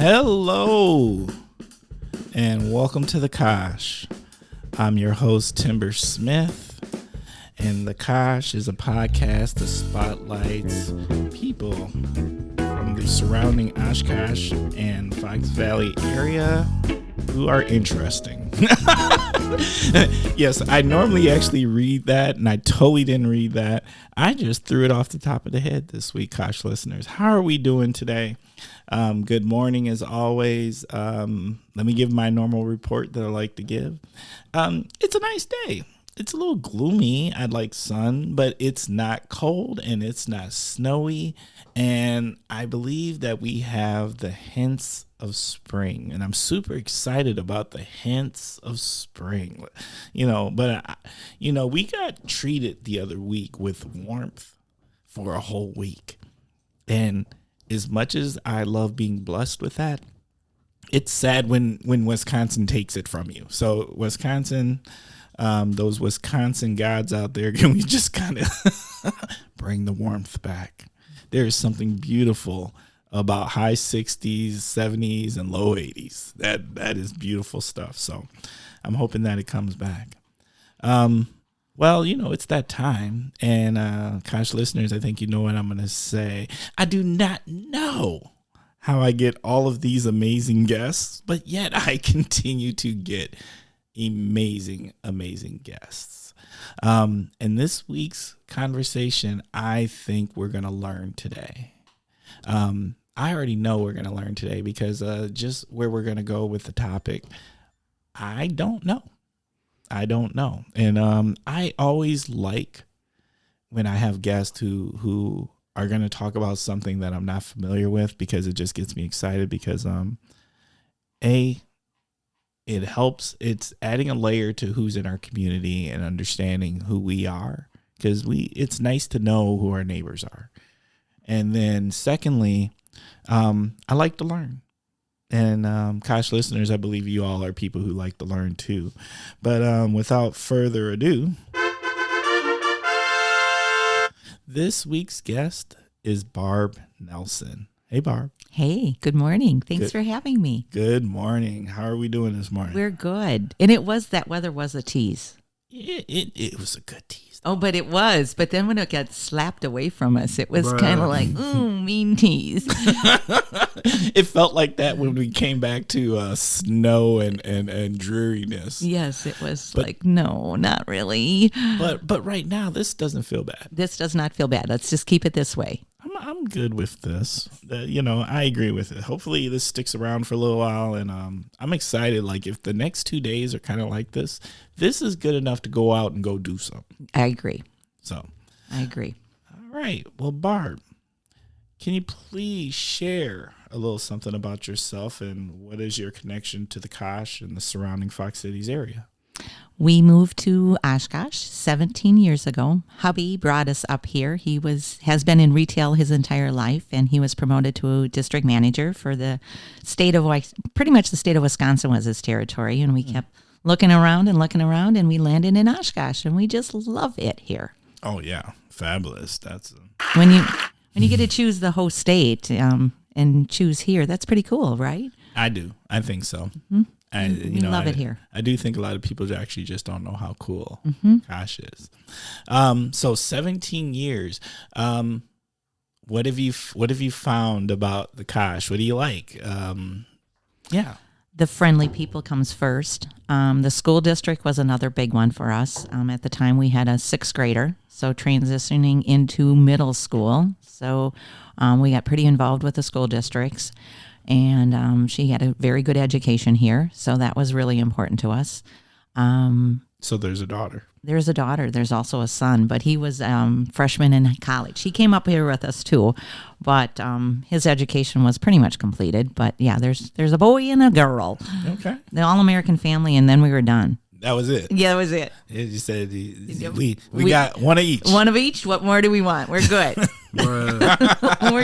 Hello, and welcome to The Kosh. I'm your host, Timber Smith, and The Kosh is a podcast that spotlights people from the surrounding Oshkosh and Fox Valley area who are interesting. Yes, I normally actually read that, and I totally didn't read that. I just threw it off the top of the head this week, Kosh listeners. How are we doing today? Good morning, as always. Let me give my normal report that I like to give. It's a nice day. It's a little gloomy. I'd like sun, but it's not cold and it's not snowy. And I believe that we have the hints of spring, and I'm super excited about the hints of spring. We got treated the other week with warmth for a whole week. And as much as I love being blessed with that, it's sad when Wisconsin takes it from you. So Wisconsin, those Wisconsin gods out there, can we just kind of bring the warmth back? There's something beautiful about high 60s, 70s, and low 80s. That is beautiful stuff. So I'm hoping that it comes back. Well, it's that time. And Kosh listeners, I think you know what I'm going to say. I do not know how I get all of these amazing guests, but yet I continue to get amazing guests. And this week's conversation, I think we're going to learn today. I already know we're going to learn today because just where we're going to go with the topic, I don't know. And I always like when I have guests who are going to talk about something that I'm not familiar with, because it just gets me excited because, it helps. It's adding a layer to who's in our community and understanding who we are, because it's nice to know who our neighbors are. And then secondly, I like to learn. And Kosh listeners, I believe you all are people who like to learn too. But without further ado, this week's guest is Barb Nelson. Hey, Barb. Hey, good morning. Thanks for having me. Good morning. How are we doing this morning? We're good. And that weather was a tease. It was a good tease. Oh, but it was. But then when it got slapped away from us, it was kind of like, mean tease. It felt like that when we came back to snow and dreariness. Yes, it was no, not really. But right now, this doesn't feel bad. This does not feel bad. Let's just keep it this way. I'm good with this. I agree with it. Hopefully this sticks around for a little while, and I'm excited. Like, if the next 2 days are kind of like this is good enough to go out and go do something. I agree. I agree. All right. Well, Barb, can you please share a little something about yourself and what is your connection to the Kosh and the surrounding Fox Cities area? We moved to Oshkosh 17 years ago. Hubby brought us up here. He has been in retail his entire life, and he was promoted to district manager for the state of, pretty much the state of Wisconsin was his territory, and we kept looking around, and we landed in Oshkosh, and we just love it here. Oh yeah, fabulous. That's when you get to choose the whole state and choose here. That's pretty cool, right? I do. I think so. Mm-hmm. We love it here. I do think a lot of people actually just don't know how cool Kosh is. So 17 years. What have you found about the Kosh? What do you like? Yeah. The friendly people comes first. The school district was another big one for us. At the time, we had a 6th grader, so transitioning into middle school. So we got pretty involved with the school districts. And she had a very good education here, so that was really important to us. So there's a daughter. There's a daughter. There's also a son, but he was freshman in college. He came up here with us too, but his education was pretty much completed. But yeah, there's a boy and a girl. Okay. The all-American family, and then we were done. That was it. Yeah, that was it. You said we got one of each. One of each. What more do we want? We're good. We're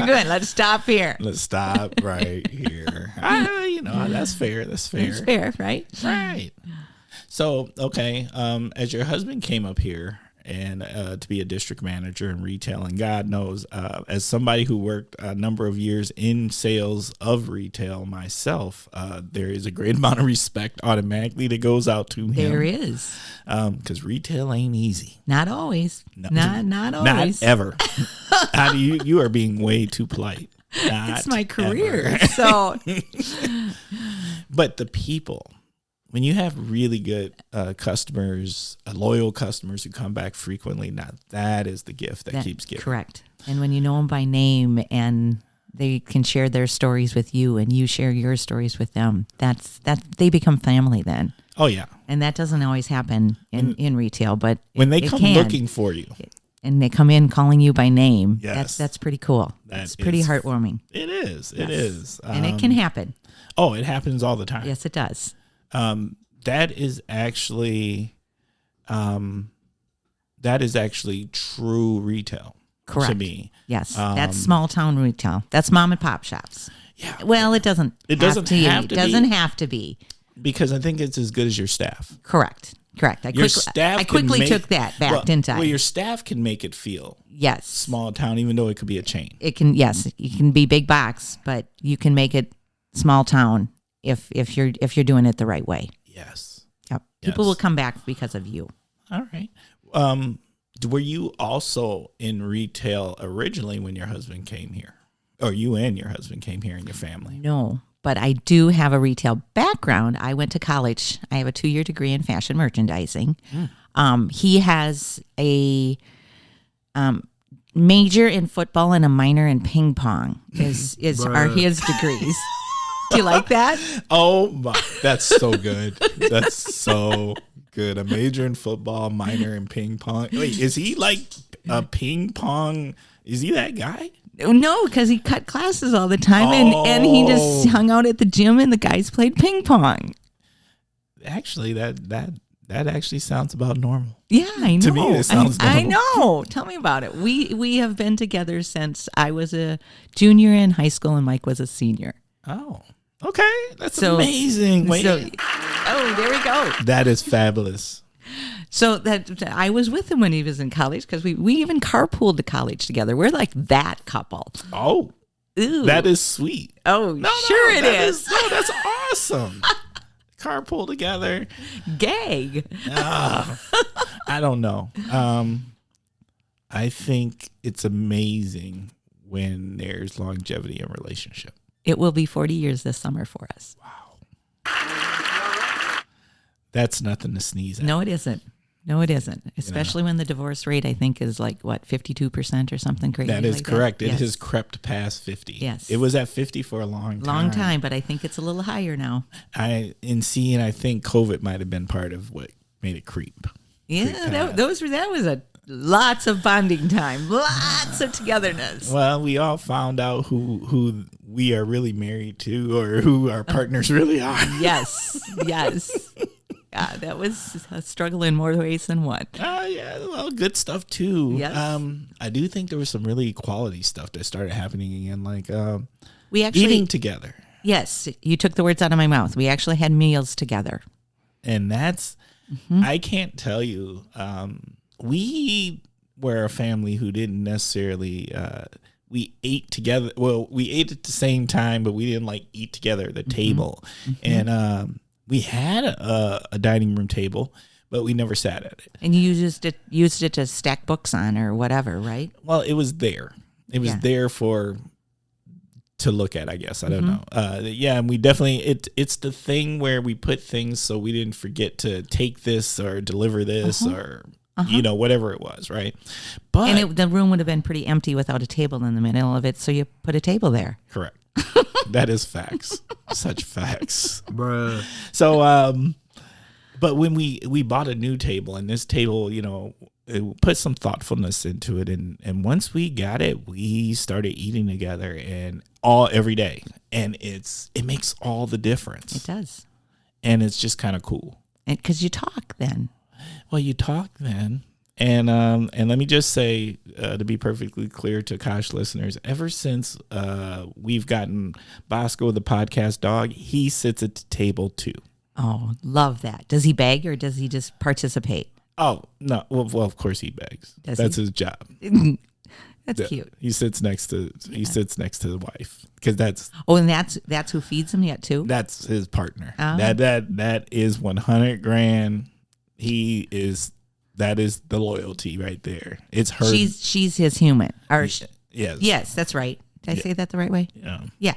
good. Let's stop here. Let's stop right here. That's fair. That's fair. It's fair, right? Right. So, okay. As your husband came up here, and to be a district manager in retail. And God knows, as somebody who worked a number of years in sales of retail myself, there is a great amount of respect automatically that goes out to him. There is. Because retail ain't easy. Not always. No, not always. Not ever. You are being way too polite. It's my career. So, but the people, when you have really good customers, loyal customers who come back frequently, now that is the gift that keeps giving. Correct. And when you know them by name and they can share their stories with you and you share your stories with them, that they become family then. Oh, yeah. And that doesn't always happen in retail, but when they come looking for you. And they come in calling you by name, yes. that's pretty cool. That's pretty heartwarming. It is. Yes. It is. And it can happen. Oh, it happens all the time. Yes, it does. That is actually true retail. Correct. To me. Yes, that's small town retail. That's mom and pop shops. Yeah. Well, it doesn't. It doesn't have to be. Doesn't have to be. Because I think it's as good as your staff. Correct. I quickly took that back, didn't I? Well, your staff can make it feel small town, even though it could be a chain. It can. Yes, you can be big box, but you can make it small town if you're doing it the right way. Yes. Yep. People will come back because of you. All right. Were you also in retail originally when your husband came here? Or you and your husband came here in your family? No, but I do have a retail background. I went to college. I have a 2-year degree in fashion merchandising. He has a major in football and a minor in ping pong are his degrees. Do you like that? Oh my, that's so good. That's so good. A major in football, minor in ping pong. Wait, is he like a ping pong? Is he that guy? No, because he cut classes all the time, and he just hung out at the gym, and the guys played ping pong. Actually, that actually sounds about normal. Yeah, I know. To me, it sounds normal. I know. Tell me about it. We have been together since I was a junior in high school, and Mike was a senior. Oh, okay. That's amazing. Wait. There we go. That is fabulous. So that I was with him when he was in college because we even carpooled to college together. We're like that couple. Oh, ooh, that is sweet. Oh, no, sure it is. That's awesome. Carpool together. Gag. I don't know. I think it's amazing when there's longevity in a relationship. It will be 40 years this summer for us. Wow. That's nothing to sneeze at. No, it isn't. Especially when the divorce rate, I think, is like, 52% or something crazy. That is like correct. That. It yes. has crept past 50. Yes. It was at 50 for a long time. But I think it's a little higher now. I think COVID might have been part of what made it creep. Yeah, that was lots of bonding time, lots of togetherness. Well, we all found out who we are really married to or who our partners really are. Yes. Yeah, that was a struggle in more ways than one. Yeah, well, good stuff too. Yes. I do think there was some really quality stuff that started happening again, like we actually eating together. Yes, you took the words out of my mouth. We actually had meals together, and that's I can't tell you. We were a family who didn't necessarily. We ate together. Well, we ate at the same time, but we didn't like eat together at the table, and. We had a dining room table, but we never sat at it. And you used it to stack books on or whatever, right? Well, it was there. It was there to look at, I guess. I don't know. And we definitely, it's the thing where we put things so we didn't forget to take this or deliver this or, whatever it was, right? But the room would have been pretty empty without a table in the middle of it, so you put a table there. Correct. That is facts. Such facts. Bruh. So, but when we bought a new table, and this table, it put some thoughtfulness into it, and once we got it, we started eating together and every day, and it makes all the difference. It does, and it's just kind of cool. And because you talk then. Well, you talk then. And let me just say, to be perfectly clear to Kosh listeners, ever since we've gotten Bosco, the podcast dog, he sits at the table too. Oh, love that. Does he beg or does he just participate? Oh no! Well, of course he begs. Does That's he? his job. That's cute. He sits next to the wife because Oh, and that's who feeds him yet too. that's his partner. Oh. That is 100 grand. That is the loyalty right there. It's her. She's his human. Or yes. that's right. Did I say that the right way? Yeah. Yeah.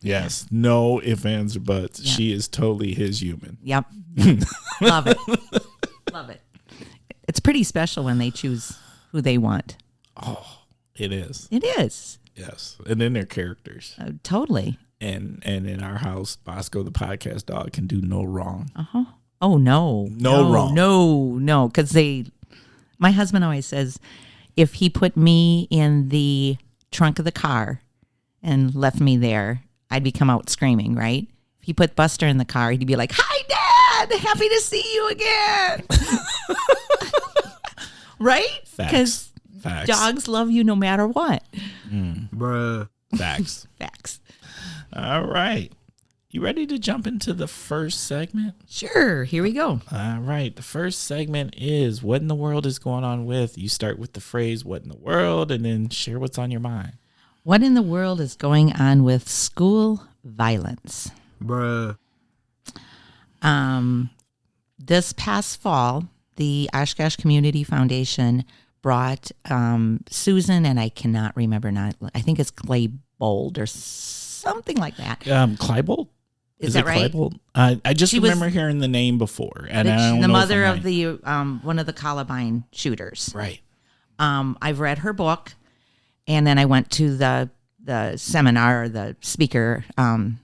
Yes. No ifs, ands, or buts. Yeah. She is totally his human. Yep. Love it. Love it. It's pretty special when they choose who they want. Oh, it is. It is. Yes. And then they're characters. Totally. And in our house, Bosco the podcast dog can do no wrong. Uh-huh. Oh, no. No wrong. No. Because my husband always says, if he put me in the trunk of the car and left me there, I'd be come out screaming, right? If he put Buster in the car, he'd be like, "Hi, Dad! Happy to see you again." Right? Because dogs love you no matter what. Bruh. Facts. Facts. All right. You ready to jump into the first segment? Sure. Here we go. All right. The first segment is what in the world is going on with. You start with the phrase, what in the world, and then share what's on your mind. What in the world is going on with school violence? Bruh. This past fall, the Oshkosh Community Foundation brought Susan, and I cannot remember, I think it's Claybold or something like that. Clybold? Is that right? Clybold? I just remember hearing the name before. And I don't the know mother if I'm of the one of the Columbine shooters. right. I've read her book, and then I went to the seminar, the speaker, and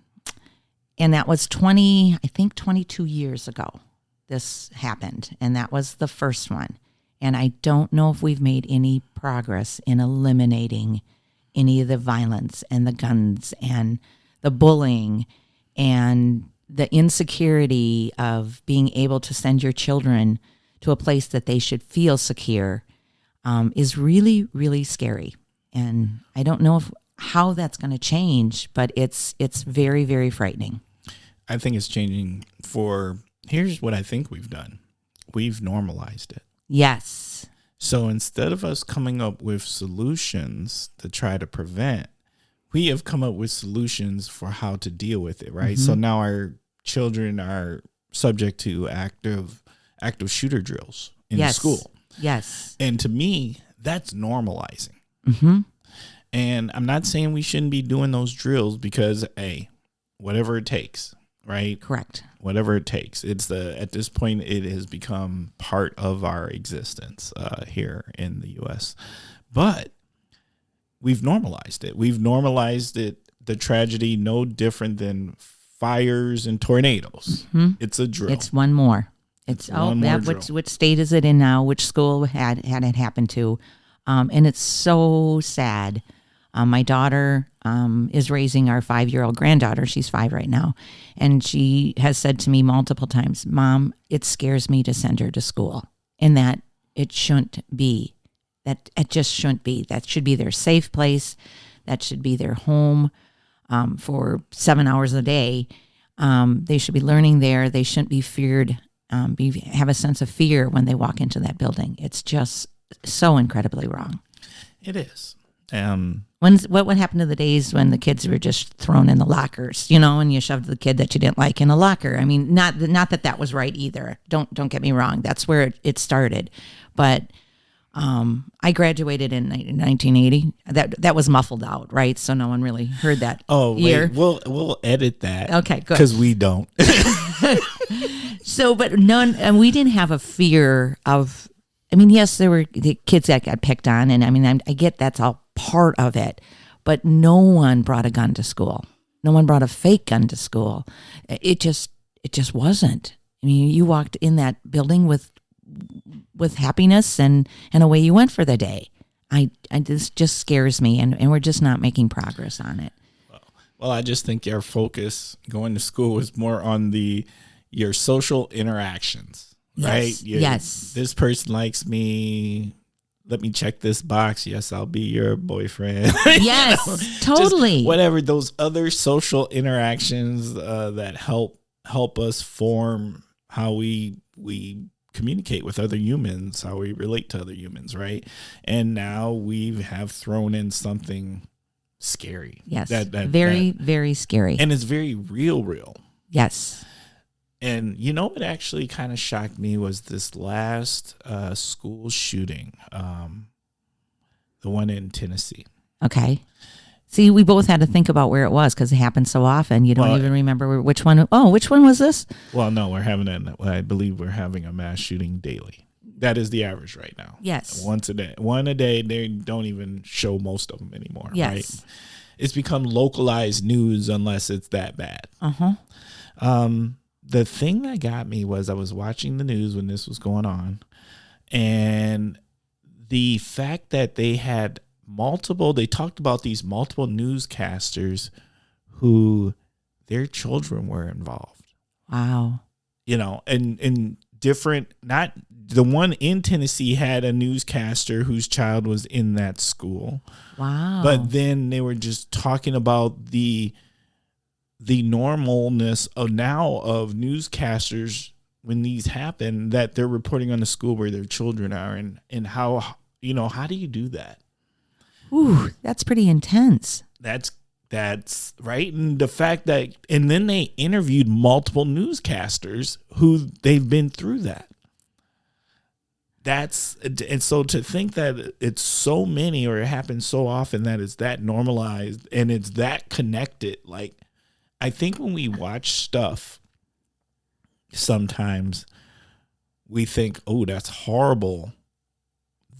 that was 22 years ago this happened, and that was the first one. And I don't know if we've made any progress in eliminating any of the violence and the guns and the bullying and the insecurity of being able to send your children to a place that they should feel secure is really, really scary. And I don't know how that's going to change, but it's very, very frightening. I think it's changing here's what I think we've done. We've normalized it. Yes. So instead of us coming up with solutions to try to prevent, we have come up with solutions for how to deal with it, right? Mm-hmm. So now our children are subject to active shooter drills in school. Yes. And to me, that's normalizing. Mm-hmm. And I'm not saying we shouldn't be doing those drills because, whatever it takes, right? Correct. Whatever it takes. At this point, it has become part of our existence here in the U.S. But we've normalized it. We've normalized it, the tragedy, no different than fires and tornadoes. Mm-hmm. It's a drill. It's one more. Which state is it in now? Which school had it happened to? And it's so sad. My daughter is raising our 5-year-old granddaughter. She's 5 right now. And she has said to me multiple times, "Mom, it scares me to send her to school." And that it shouldn't be. That it just shouldn't be. That should be their safe place. That should be their home for 7 hours a day. They should be learning there. They shouldn't be feared, have a sense of fear when they walk into that building. It's just so incredibly wrong. It is. What would happen to the days when the kids were just thrown in the lockers, and you shoved the kid that you didn't like in a locker? I mean, not that was right either. Don't get me wrong. That's where it started. But I graduated in 1980. That was muffled out, right? So no one really heard that. Oh, year. Wait, we'll edit that. Okay, good. Because we don't. So, but and we didn't have a fear of. I mean, yes, there were the kids that got picked on, and I mean, I get that's all part of it, but no one brought a gun to school. No one brought a fake gun to school. It just wasn't. I mean, you walked in that building with happiness and away you went for the day. This just scares me, and we're just not making progress on it. Well, I just think our focus going to school is more on your social interactions. Right? Yes. This person likes me. Let me check this box. Yes, I'll be your boyfriend. Yes, totally. Whatever those other social interactions that help us form how we communicate with other humans, how we relate to other humans, right? And now we have thrown in something scary. Yes. Very scary. And it's very real. Yes. And you know what actually kind of shocked me was this last school shooting, the one in Tennessee. Okay. See, we both had to think about where it was because it happens so often. You don't even remember which one. Oh, which one was this? Well, no, I believe we're having a mass shooting daily. That is the average right now. Yes. One a day. They don't even show most of them anymore. Yes. Right? It's become localized news unless it's that bad. The thing that got me was I was watching the news when this was going on, and the fact that they talked about these multiple newscasters who their children were involved. Wow. And different, not the one in Tennessee had a newscaster whose child was in that school. Wow. But then they were just talking about the normalness of newscasters when these happen, that they're reporting on the school where their children are, and how do you do that? Ooh, that's pretty intense. That's right. And the fact that, and then they interviewed multiple newscasters who they've been through that. And so to think that it's so many, or it happens so often, that it's that normalized and it's that connected. Like, I think when we watch stuff, sometimes we think, oh, that's horrible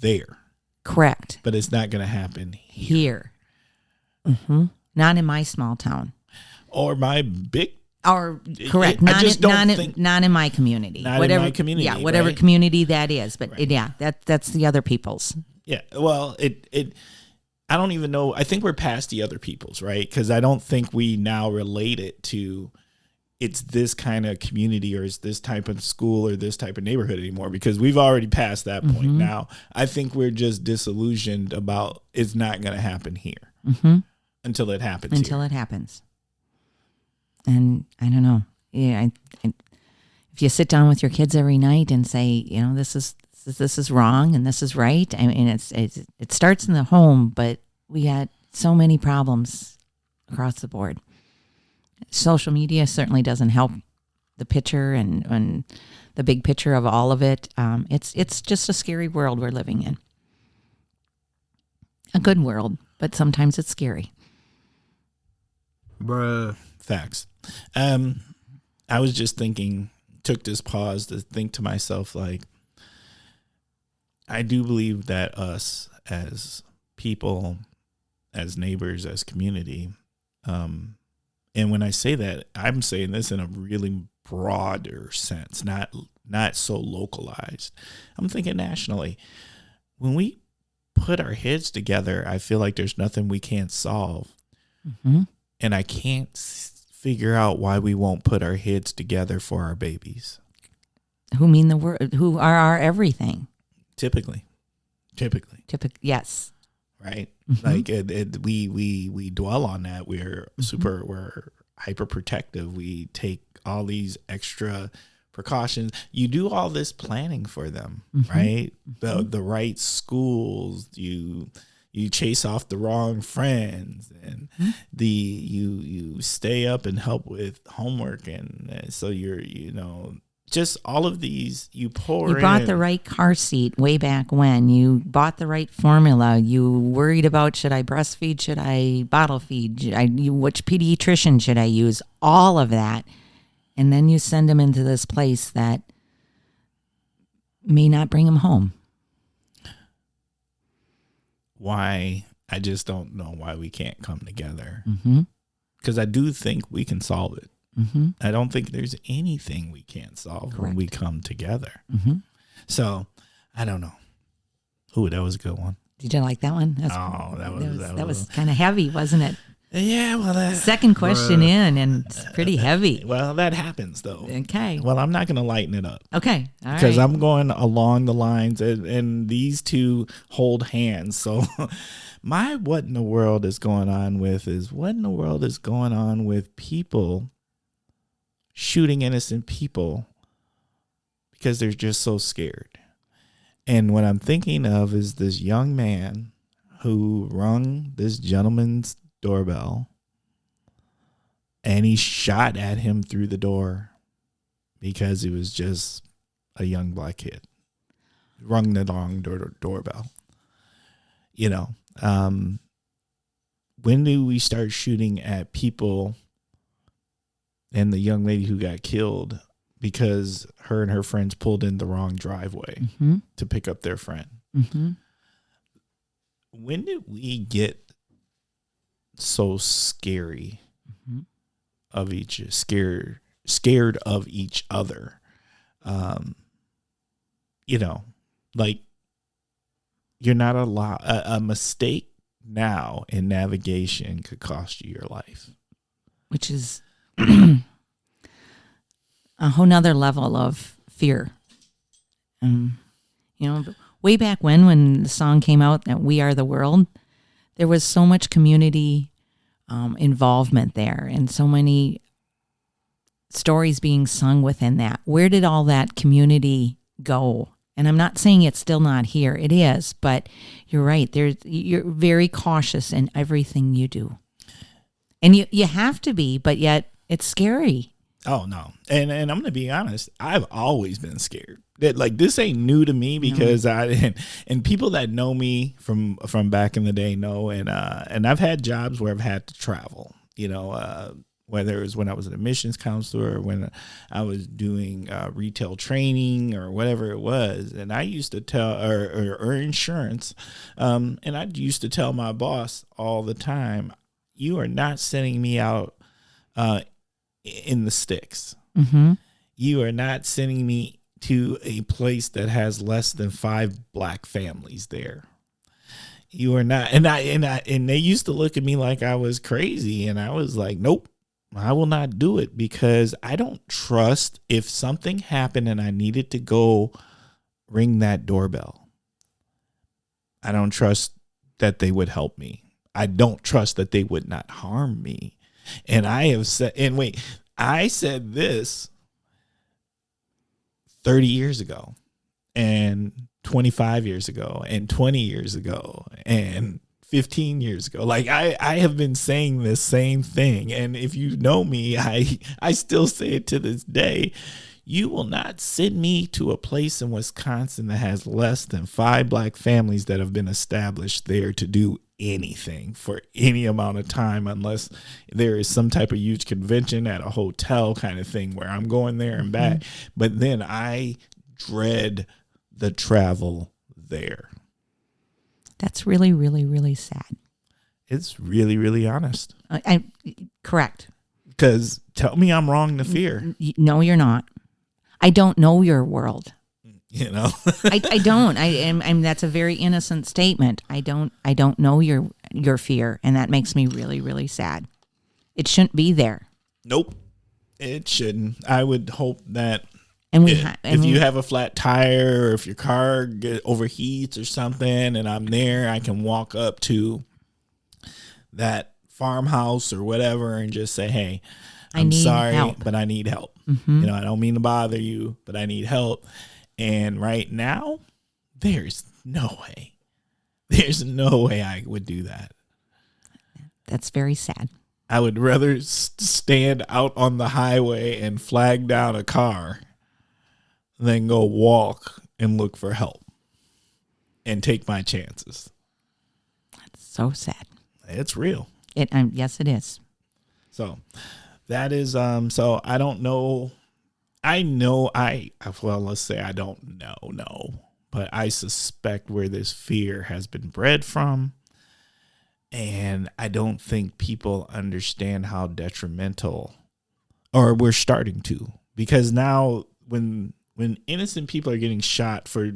there. Correct. But it's not going to happen here. Mm-hmm. Not in my small town. Or my big. Or correct. Not in my community. Not in my community. Yeah, whatever right? community that is. But right. That's the other people's. Yeah. Well, I don't even know. I think we're past the other people's, right? Because I don't think we now relate it to it's this kind of community, or it's this type of school, or this type of neighborhood anymore, because we've already passed that point. Now, I think we're just disillusioned about it's not going to happen here until it happens. It happens. And I don't know. Yeah, if you sit down with your kids every night and say, this is wrong and this is right. I mean, it starts in the home, but we had so many problems across the board. Social media certainly doesn't help the picture and the big picture of all of it. It's just a scary world we're living in. A good world, but sometimes it's scary. Bruh. Facts. I was just thinking, took this pause to think to myself, like, I do believe that us as people, as neighbors, as community, and when I say that, I'm saying this in a really broader sense, not so localized. I'm thinking nationally. When we put our heads together, I feel like there's nothing we can't solve. And I can't figure out why we won't put our heads together for our babies. Who are our everything. Typically. Yes. Right. Like we dwell on that. We're hyper protective. We take all these extra precautions. You do all this planning for them, right? The right schools, you chase off the wrong friends, and you stay up and help with homework, and so you're just all of these you bought the right car seat way back when. You bought the right formula. You worried about, should I breastfeed? Should I bottle feed? Which pediatrician should I use? All of that. And then you send them into this place that may not bring them home. Why? I just don't know why we can't come together. Because I do think we can solve it. I don't think there's anything we can't solve when we come together. So I don't know. Ooh, that was a good one. Did you like that one? That was kind of heavy, wasn't it? Yeah, well, second question in, and it's pretty heavy. Well, that happens though. Okay. Well, I'm not going to lighten it up. Okay. All right. Because I'm going along the lines, and these two hold hands. So my what in the world is going on with people shooting innocent people because they're just so scared. And what I'm thinking of is this young man who rung this gentleman's doorbell, and he shot at him through the door because he was just a young black kid. Rung the wrong doorbell. You know, when do we start shooting at people and the young lady who got killed because her and her friends pulled in the wrong driveway to pick up their friend? When did we get so scary of scared of each other? You know, like, you're not allowed. A mistake now in navigation could cost you your life, which is a whole nother level of fear. You know, way back when the song came out that "We Are the World," there was so much community involvement there, and so many stories being sung within that. Where did all that community go? And I'm not saying it's still not here. It is, but you're right. You're very cautious in everything you do. And you have to be, but yet it's scary. Oh, no. And I'm going to be honest. I've always been scared. That, like, this ain't new to me because and people that know me from back in the day know. And I've had jobs where I've had to travel, you know, whether it was when I was an admissions counselor or when I was doing retail training or whatever it was. And I used to tell, or insurance, and I used to tell my boss all the time, you are not sending me out in the sticks. You are not sending me to a place that has less than 5 black families there. You are not. And they used to look at me like I was crazy. And I was like, nope. I will not do it because I don't trust if something happened and I needed to go ring that doorbell. I don't trust that they would help me. I don't trust that they would not harm me. And I said this 30 years ago and 25 years ago and 20 years ago and 15 years ago. Like, I have been saying this same thing. And if you know me, I still say it to this day. You will not send me to a place in Wisconsin that has less than 5 black families that have been established there to do anything for any amount of time, unless there is some type of huge convention at a hotel kind of thing where I'm going there and back. But then I dread the travel there. That's really, really, really sad. It's really, really honest. Correct. Because tell me I'm wrong to fear. No, you're not. I don't know your world. You know, I don't. I'm. That's a very innocent statement. I don't know your fear, and that makes me really, really sad. It shouldn't be there. Nope, it shouldn't. I would hope that. And if you have a flat tire or if your car overheats or something and I'm there, I can walk up to that farmhouse or whatever and just say, hey, I'm sorry, but I need help. You know, I don't mean to bother you, but I need help. And right now, there's no way. There's no way I would do that. That's very sad. I would rather stand out on the highway and flag down a car than go walk and look for help and take my chances. That's so sad. It's real. Yes, it is. So that is, so I don't know. Let's say I don't know, but I suspect where this fear has been bred from. And I don't think people understand how detrimental, or we're starting to, because now when innocent people are getting shot for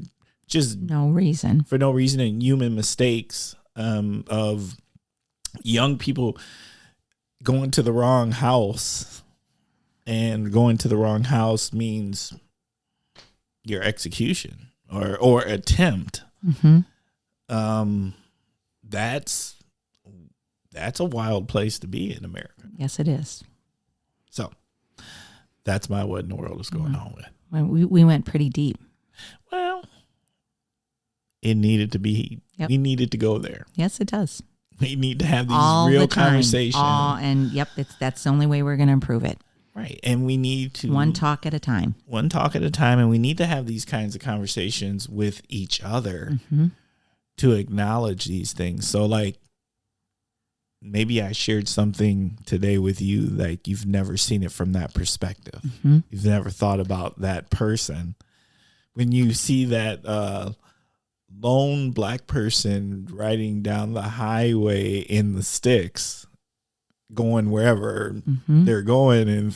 just no reason, and human mistakes, of young people going to the wrong house, and going to the wrong house means your execution or attempt. That's a wild place to be in America. Yes, it is. So that's my what in the world is going on with. We went pretty deep. Well, it needed to be. Yep. We needed to go there. Yes, it does. We need to have these All real the time. conversations. And yep, that's the only way we're going to improve it. Right. And we need to one talk at a time. One talk at a time. And we need to have these kinds of conversations with each other to acknowledge these things. So like maybe I shared something today with you, like you've never seen it from that perspective. You've never thought about that person. When you see that lone black person riding down the highway in the sticks, going wherever they're going, and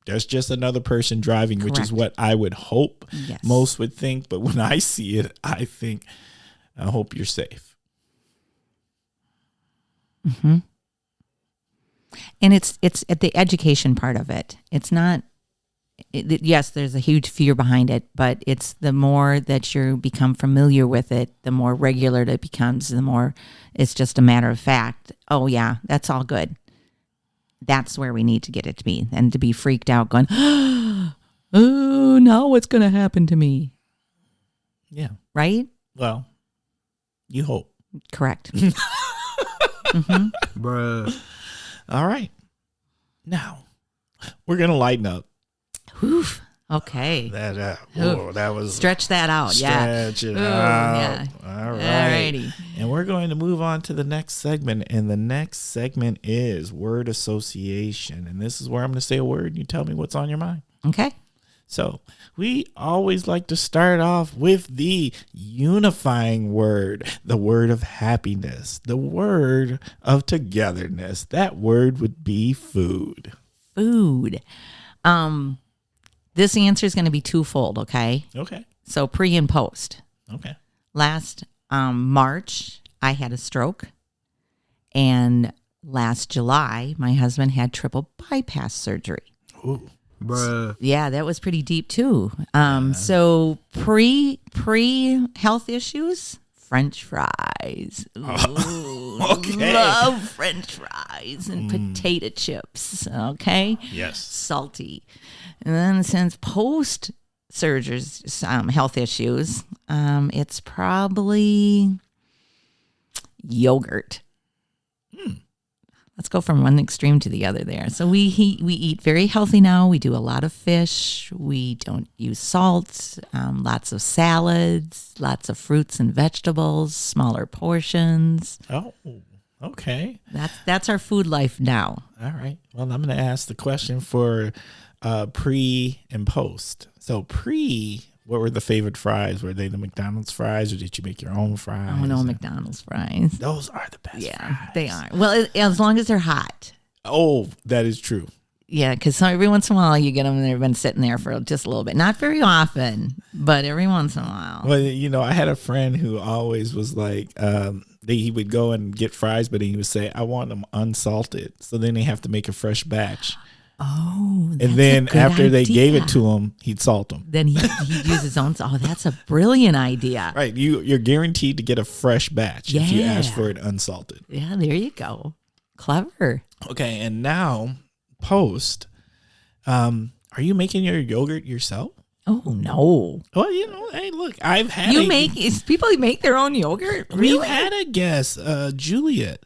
that's just another person driving, which is what I would hope most would think. But when I see it, I think, I hope you're safe. And it's at the education part of it. It's not. Yes, there's a huge fear behind it, but it's the more that you become familiar with it, the more regular it becomes, the more it's just a matter of fact. Oh, yeah, that's all good. That's where we need to get it to be. And to be freaked out going, oh, now what's going to happen to me? Yeah. Right? Well, you hope. Correct. Bruh. All right. Now, we're going to lighten up. Oof. Okay. That was stretch that out. Stretch it out. Yeah. All right. Alrighty. And we're going to move on to the next segment. And the next segment is word association. And this is where I'm going to say a word and you tell me what's on your mind. Okay. So we always like to start off with the unifying word, the word of happiness, the word of togetherness. That word would be food. Food. This answer is going to be twofold, okay? Okay. So pre and post. Okay. Last March, I had a stroke. And last July, my husband had triple bypass surgery. Ooh. Bruh. Yeah, that was pretty deep too. So pre health issues, French fries. Ooh, Okay. Love French fries and potato chips. Okay. Yes. Salty. And then since post surgeries, health issues, it's probably yogurt. Let's go from one extreme to the other there. So we eat very healthy now. We do a lot of fish. We don't use salt. Lots of salads, lots of fruits and vegetables, smaller portions. Oh, okay. That's our food life now. All right. Well, I'm going to ask the question for pre and post. So pre, what were the favorite fries? Were they the McDonald's fries or did you make your own fries? Oh, no, McDonald's fries. Those are the best fries. They are. Well, as long as they're hot. Oh, that is true. Yeah, because every once in a while you get them and they've been sitting there for just a little bit. Not very often, but every once in a while. Well, you know, I had a friend who always was like, he would go and get fries, but he would say, I want them unsalted. So then they have to make a fresh batch. Oh, that's and then a good after they idea. gave it to him, he'd salt them. Then he'd use his own. Oh, that's a brilliant idea. Right. You're guaranteed to get a fresh batch if you ask Yeah. for it unsalted. Yeah, there you go. Clever. Okay. And now post, are you making your yogurt yourself? Oh, no. Well, you know, hey, look, I've had People make their own yogurt? We've Really? had a guest, Juliet.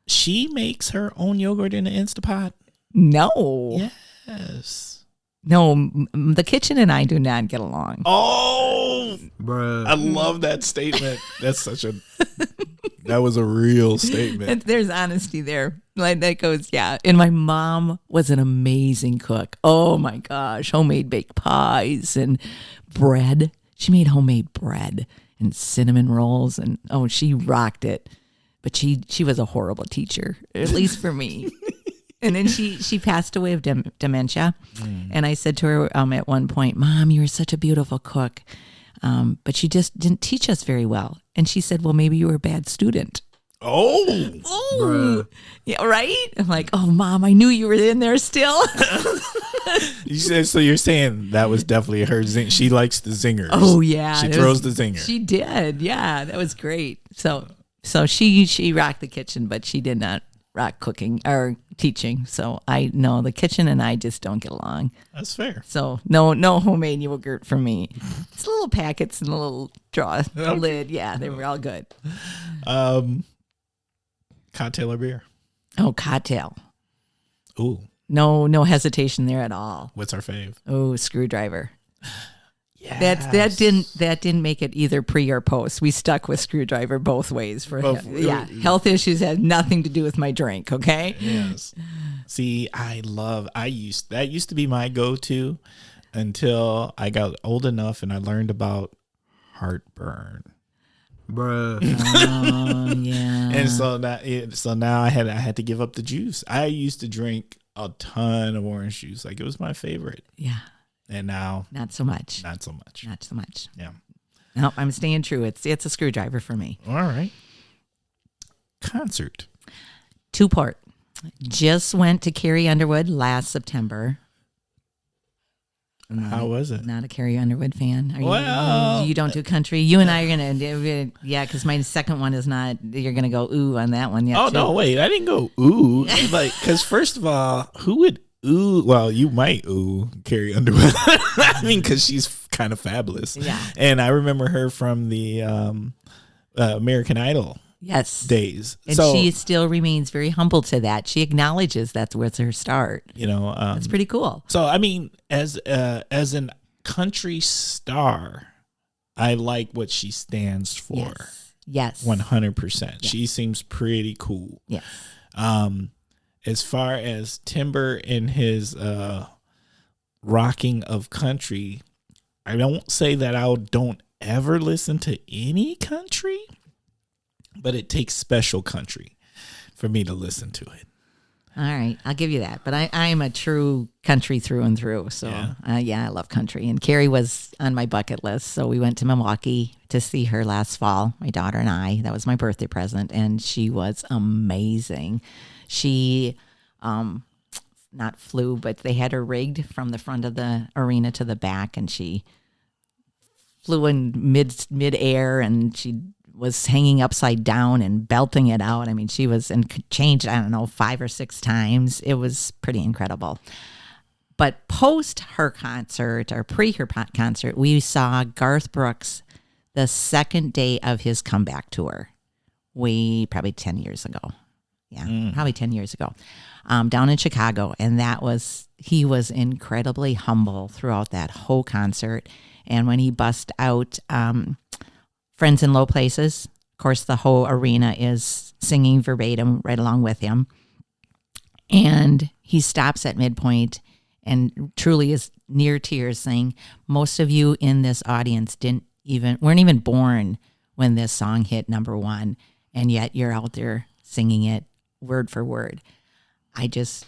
She makes her own yogurt in an Instapot. No. Yes. No, the kitchen and I do not get along. Oh, Bruh. I love that statement. That was a real statement. There's honesty there. Like that goes, yeah. And my mom was an amazing cook. Oh my gosh, homemade baked pies and bread. She made homemade bread and cinnamon rolls, and she rocked it. But she was a horrible teacher, at least for me. And then she passed away of dementia. And I said to her at one point, Mom, you were such a beautiful cook, but you just didn't teach us very well. And she said, well, maybe you were a bad student. Oh, yeah, right? I'm like, oh, Mom, I knew you were in there still. you said, so you're saying that was definitely her zing. She likes the zingers. Oh, yeah. She throws the zinger. She did. Yeah, that was great. So she rocked the kitchen, but she did not rock cooking or teaching. So I know the kitchen and I just don't get along. That's fair. So no homemade yogurt for me. It's little packets and a little draw lid. Yeah, they were all good. Cocktail or beer? Oh, cocktail. Ooh. No hesitation there at all. What's our fave? Oh, screwdriver. Yes. That didn't make it either pre or post. We stuck with screwdriver both ways for health issues had nothing to do with my drink. Okay. Yes. See, that used to be my go-to until I got old enough and I learned about heartburn. Bruh. Oh yeah. And so now I had to give up the juice. I used to drink a ton of orange juice. Like it was my favorite. Yeah. And now not so much. Not so much. Yeah. No, I'm staying true. It's a screwdriver for me. All right. Concert. Two-part. Just went to Carrie Underwood last September. How was it? Not a Carrie Underwood fan. Well, you don't do country. You and I are gonna do, yeah, because my second one is not. You're gonna go ooh on that one. Oh, no, wait, I didn't go ooh. Like, because first of all, who would ooh? Well, you might ooh Carrie Underwood. I mean, because she's kind of fabulous. Yeah, and I remember her from the American Idol. Yes. Days. And she still remains very humble to that. She acknowledges that's where it's her start. You know, that's pretty cool. So, I mean, as an country star, I like what she stands for. Yes. 100%. Yes. She seems pretty cool. Yes. As far as Timber and his rocking of country, I don't say that I don't ever listen to any country. But it takes special country for me to listen to it. All right. I'll give you that. But I'm a true country through and through. So, I love country. And Carrie was on my bucket list. So we went to Milwaukee to see her last fall, my daughter and I. That was my birthday present. And she was amazing. She, not flew, but they had her rigged from the front of the arena to the back. And she flew in mid-air and she was hanging upside down and belting it out. I mean, she was changed, 5 or 6 times. It was pretty incredible. But post her concert or pre her concert, we saw Garth Brooks the second day of his comeback tour. Probably 10 years ago. Yeah, probably 10 years ago. Down in Chicago. And he was incredibly humble throughout that whole concert. And when he bust out Friends in Low Places. Of course, the whole arena is singing verbatim right along with him. And he stops at midpoint and truly is near tears saying, most of you in this audience weren't even born when this song hit number 1. And yet you're out there singing it word for word. He is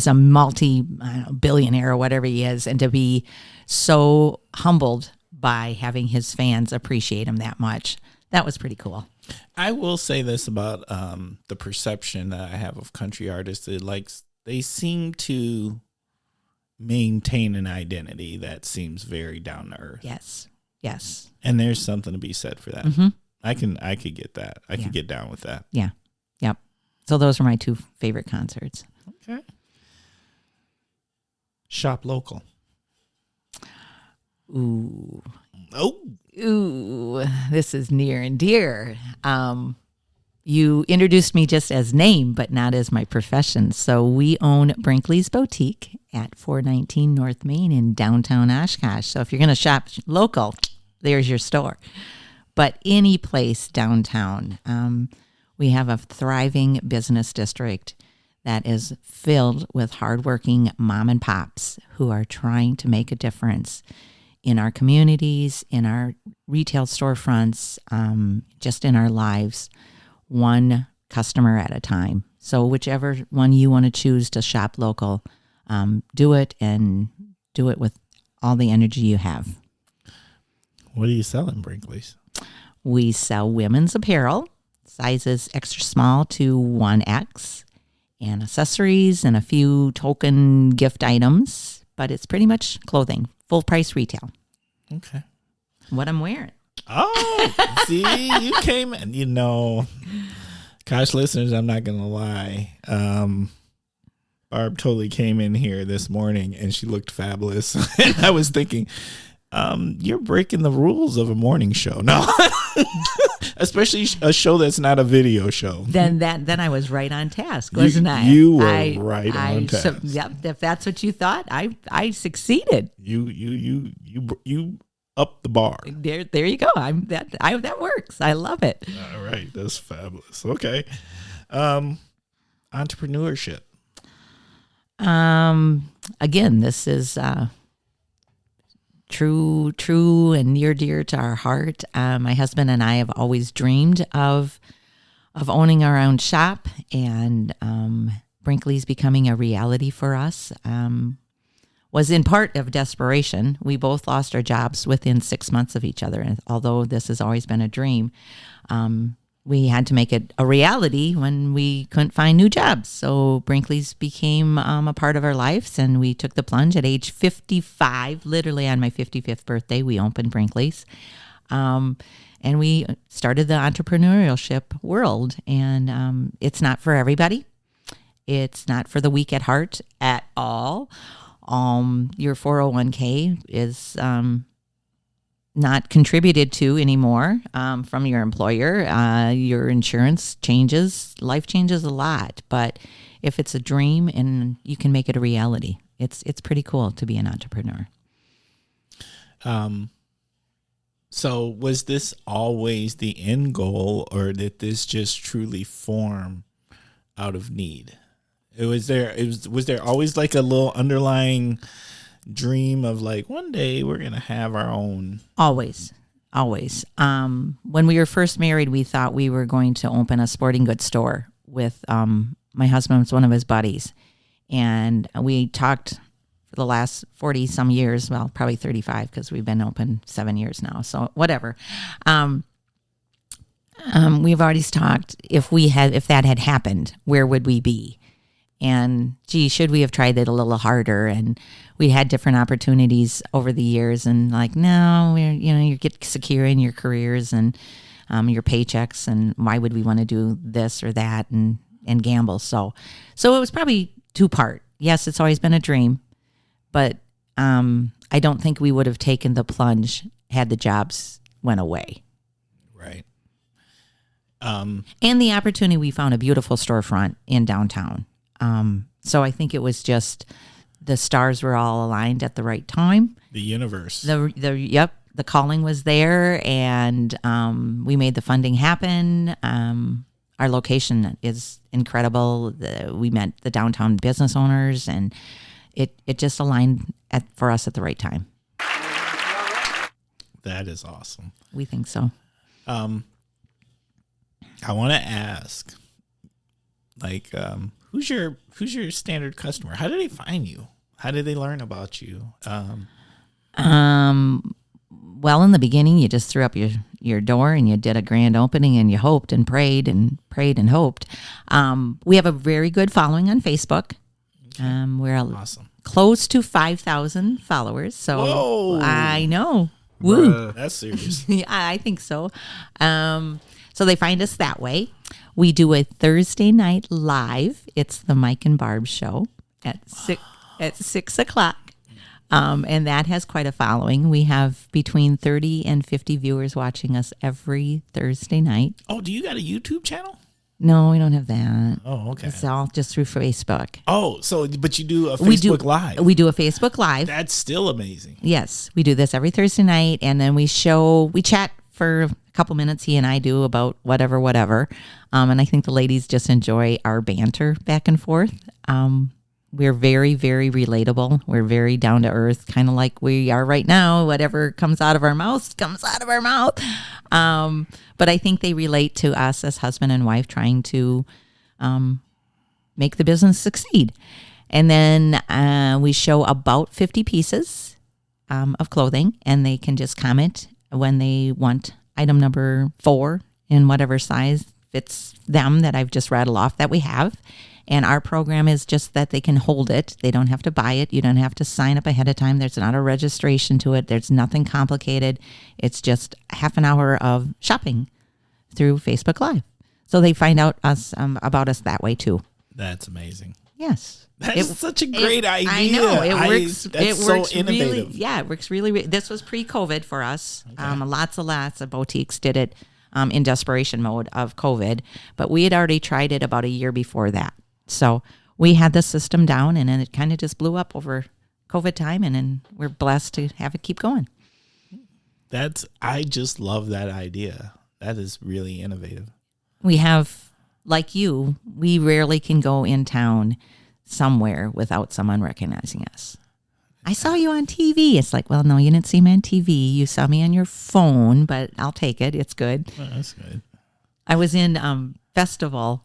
a multi-billionaire or whatever he is. And to be so humbled by having his fans appreciate him that much. That was pretty cool. I will say this about the perception that I have of country artists. They seem to maintain an identity that seems very down to earth. Yes. And there's something to be said for that. Mm-hmm. I could get that. I could get down with that. Yeah. Yep. So those are my 2 favorite concerts. Okay. Shop local. Ooh. Oh. Ooh. This is near and dear. You introduced me just as name, but not as my profession. So we own Brinkley's Boutique at 419 North Main in downtown Oshkosh. So if you're going to shop local, there's your store. But any place downtown, we have a thriving business district that is filled with hardworking mom and pops who are trying to make a difference in our communities, in our retail storefronts, just in our lives, one customer at a time. So whichever one you want to choose to shop local, do it and do it with all the energy you have. What are you selling, Brinkley's? We sell women's apparel, sizes extra small to 1X, and accessories and a few token gift items, but it's pretty much clothing, full price retail. Okay. What I'm wearing. Oh, see, you came and Gosh, listeners, I'm not going to lie. Barb totally came in here this morning and she looked fabulous. And I was thinking, you're breaking the rules of a morning show. No, especially a show that's not a video show. Then I was right on task, wasn't I? You were right on task. So, yep. If that's what you thought, I succeeded. You up the bar. There you go. That works. I love it. All right, that's fabulous. Okay, entrepreneurship. Again, this is true and near dear to our heart. My husband and I have always dreamed of owning our own shop, and Brinkley's becoming a reality for us. Was in part of desperation. We both lost our jobs within 6 months of each other, and although this has always been a dream, we had to make it a reality when we couldn't find new jobs. So Brinkley's became a part of our lives, and we took the plunge at age 55. Literally on my 55th birthday, we opened Brinkley's. And we started the entrepreneurship world. And it's not for everybody. It's not for the weak at heart at all. Your 401k is not contributed to anymore from your employer. Your insurance changes. Life changes a lot. But if it's a dream and you can make it a reality, it's pretty cool to be an entrepreneur. So was this always the end goal, or did this just truly form out of need? Was there always like a little underlying dream of like, one day we're going to have our own? Always. When we were first married, we thought we were going to open a sporting goods store with my husband's one of his buddies. And we talked for the last 40 some years, well, probably 35, because we've been open 7 years now. So whatever. We've already talked, if that had happened, where would we be? And gee, should we have tried it a little harder? And we had different opportunities over the years, and like, no, you get secure in your careers and your paychecks, and why would we want to do this or that and gamble? So it was probably two-part. Yes, it's always been a dream, but I don't think we would have taken the plunge had the jobs went away. Right. And the opportunity, we found a beautiful storefront in downtown. So I think it was just the stars were all aligned at the right time. The universe. The calling was there, and we made the funding happen. Our location is incredible. We met the downtown business owners, and it just aligned for us at the right time. That is awesome. We think so. I want to ask, like, who's your standard customer? How do they find you? How did they learn about you? Well, in the beginning, you just threw up your door and you did a grand opening, and you hoped and prayed and hoped. We have a very good following on Facebook. Okay. We're awesome. Close to 5,000 followers. So whoa. I know. Woo. That's serious. Yeah, I think so. So they find us that way. We do a Thursday night live. It's the Mike and Barb show at 6 o'clock. And that has quite a following. We have between 30 and 50 viewers watching us every Thursday night. Oh, do you got a YouTube channel? No, we don't have that. Oh, okay. It's all just through Facebook. Oh, but you do a Facebook Live. We do a Facebook Live. That's still amazing. Yes, we do this every Thursday night, and then we chat for a couple minutes, he and I do, about whatever. And I think the ladies just enjoy our banter back and forth. We're very, very relatable. We're very down to earth, kind of like we are right now. Whatever comes out of our mouth comes out of our mouth. But I think they relate to us as husband and wife trying to make the business succeed. And then we show about 50 pieces of clothing, and they can just comment when they want item number 4 in whatever size fits them that I've just rattled off that we have. And our program is just that they can hold it. They don't have to buy it. You don't have to sign up ahead of time. There's not a registration to it. There's nothing complicated. It's just half an hour of shopping through Facebook Live. So they find out us about us that way too. That's amazing. Yes. That's such a great idea. I know. It works. That's it works so innovative. it works really. This was pre-COVID for us. Okay. Lots of boutiques did it in desperation mode of COVID, but we had already tried it about a year before that. So we had the system down, and then it kind of just blew up over COVID time, and then we're blessed to have it keep going. I just love that idea. That is really innovative. We have, like you, we rarely can go in town somewhere without someone recognizing us. I saw you on TV. It's like, well, no, you didn't see me on TV. You saw me on your phone, but I'll take it. It's good. Oh, that's good. I was in festival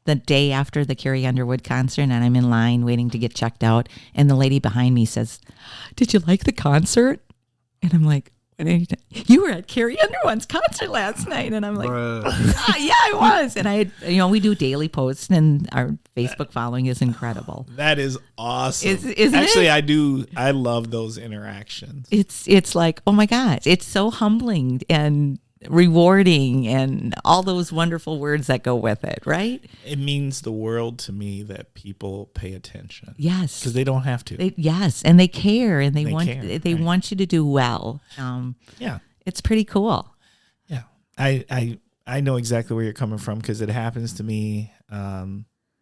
the day after the Carrie Underwood concert, and I'm in line waiting to get checked out. And the lady behind me says, "Did you like the concert?" And I'm like, "You were at Carrie Underwood's concert last night." And I'm like, yeah, I was. And I had, we do daily posts, and our Facebook following is incredible. That is awesome. Isn't Actually, it? I love those interactions. It's like, oh my God, it's so humbling and rewarding and all those wonderful words that go with it, right? It means the world to me that people pay attention. Yes. Because they don't have to. Yes, and they care, and they right. want you to do well. Yeah. It's pretty cool. Yeah. I know exactly where you're coming from because it happens to me.